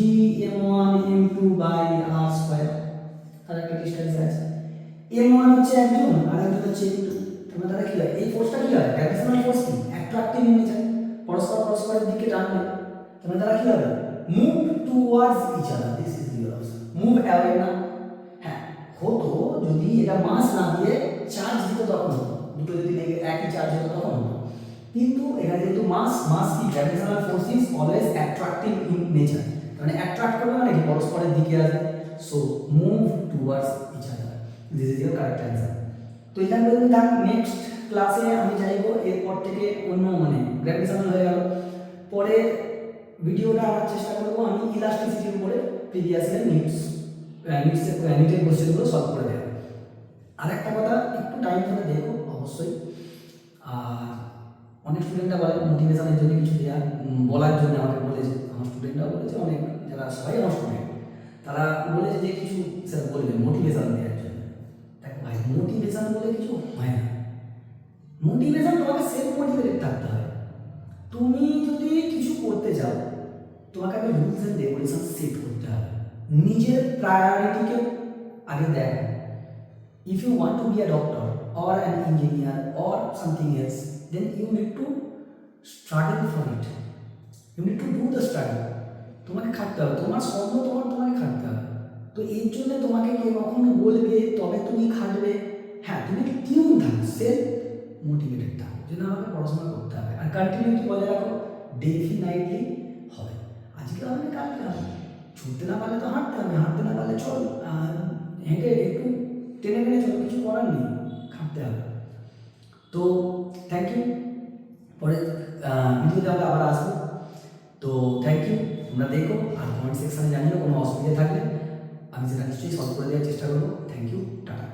m1 m2 by r square, তার একটা ডিসটেন্স আছে, m1 হচ্ছে একজন আর একজন হচ্ছে m2, তাহলে তারা কি হয়, এই ফোর্সটা কি হয়, গ্র্যাভিটেশনাল ফোর্স কি অ্যাট্রাক্টিভ ইন নেচার, পরস্পরের দিকে টানবে, তাহলে তারা কি হবে, move towards each other, this is your option. Move away না, হ্যাঁ হতো যদি এটা মাস না দিয়ে চার্জ দিত তখন হতো, দুটো যদি একই চার্জ হতো তখন হতো, কিন্তু এখানে যেহেতু মাস কি gravitational force is always attractive in nature, মানে অ্যাট্রাক্ট করবে মানে কি পরস্পরের দিকে আসবে, so move towards each other, this is your correct answer. তো এখান থেকে তার নেক্সট ক্লাসে আমি চাইবো এরপর থেকে অন্য মানে গ্র্যাভিটেশনাল হয়ে গেল, পরে ভিডিওটা আনার চেষ্টা করবো আমি ইলাস্টিসিটির উপরে, প্রিভিয়াস ইয়ার নিটের কোশ্চেনগুলো সলভ করে দেবো। আর একটা কথা একটু টাইম ধরে দেখো অবশ্যই, আর অনেক স্টুডেন্টরা বলে মোটিভেশনের জন্য কিছু দেওয়া বলার জন্য আমাকে বলেছে, আমার স্টুডেন্টরাও বলেছে, অনেক যারা সবাই আমার স্টুডেন্ট তারা বলেছে যে কিছু স্যার বলবেন মোটিভেশন দেওয়ার জন্য। দেখো ভাই মোটিভেশন বলে কিছু হয় না, মোটিভেশন তোমাকে সেলফ মোটিভেটেড থাকতে হয়। তুমি যদি কিছু করতে চাও তোমাকে আগে রুলস এন্ড রেগুলেশন সেট করতে হবে, নিজের প্রায়োরিটিকে আগে দেখো। If you want to be a doctor or an engineer or something else, then you need to struggle for it, you need to do the struggle, তোমাকে খাটতে হবে, তোমার স্বপ্ন তোমাকে খাটতে হবে। তো এর জন্য তোমাকে কে কখনো বলবে তবে তুমি খাটবে, হ্যাঁ তুমি টিউন থাকো, সেলফ মোটিভেটেড থাকো, যেন আমাকে পড়াশোনা করতে হবে আর কন্টিনিউটি বজায় রাখো, ডেফিনাইটলি হবে, আজকে হবে কালকে হবে, ছুটতে না পারলে তো হাঁটতে হবে, হাঁটতে না পারলে চল হেঁটে একটু টেনে টেনে চলো, কিছু করার নেই, খাটতে হবে। তো থ্যাংক ইউ, পরে ভিডিওতে আমরা আবার আসবো। তো থ্যাংক ইউ, তোমরা দেখো আর কমেন্ট সেকশানে জানিও কোনো অসুবিধা থাকলে, আমি সেটা নিশ্চয়ই সলভ করে দেওয়ার চেষ্টা করবো। Thank you, tata.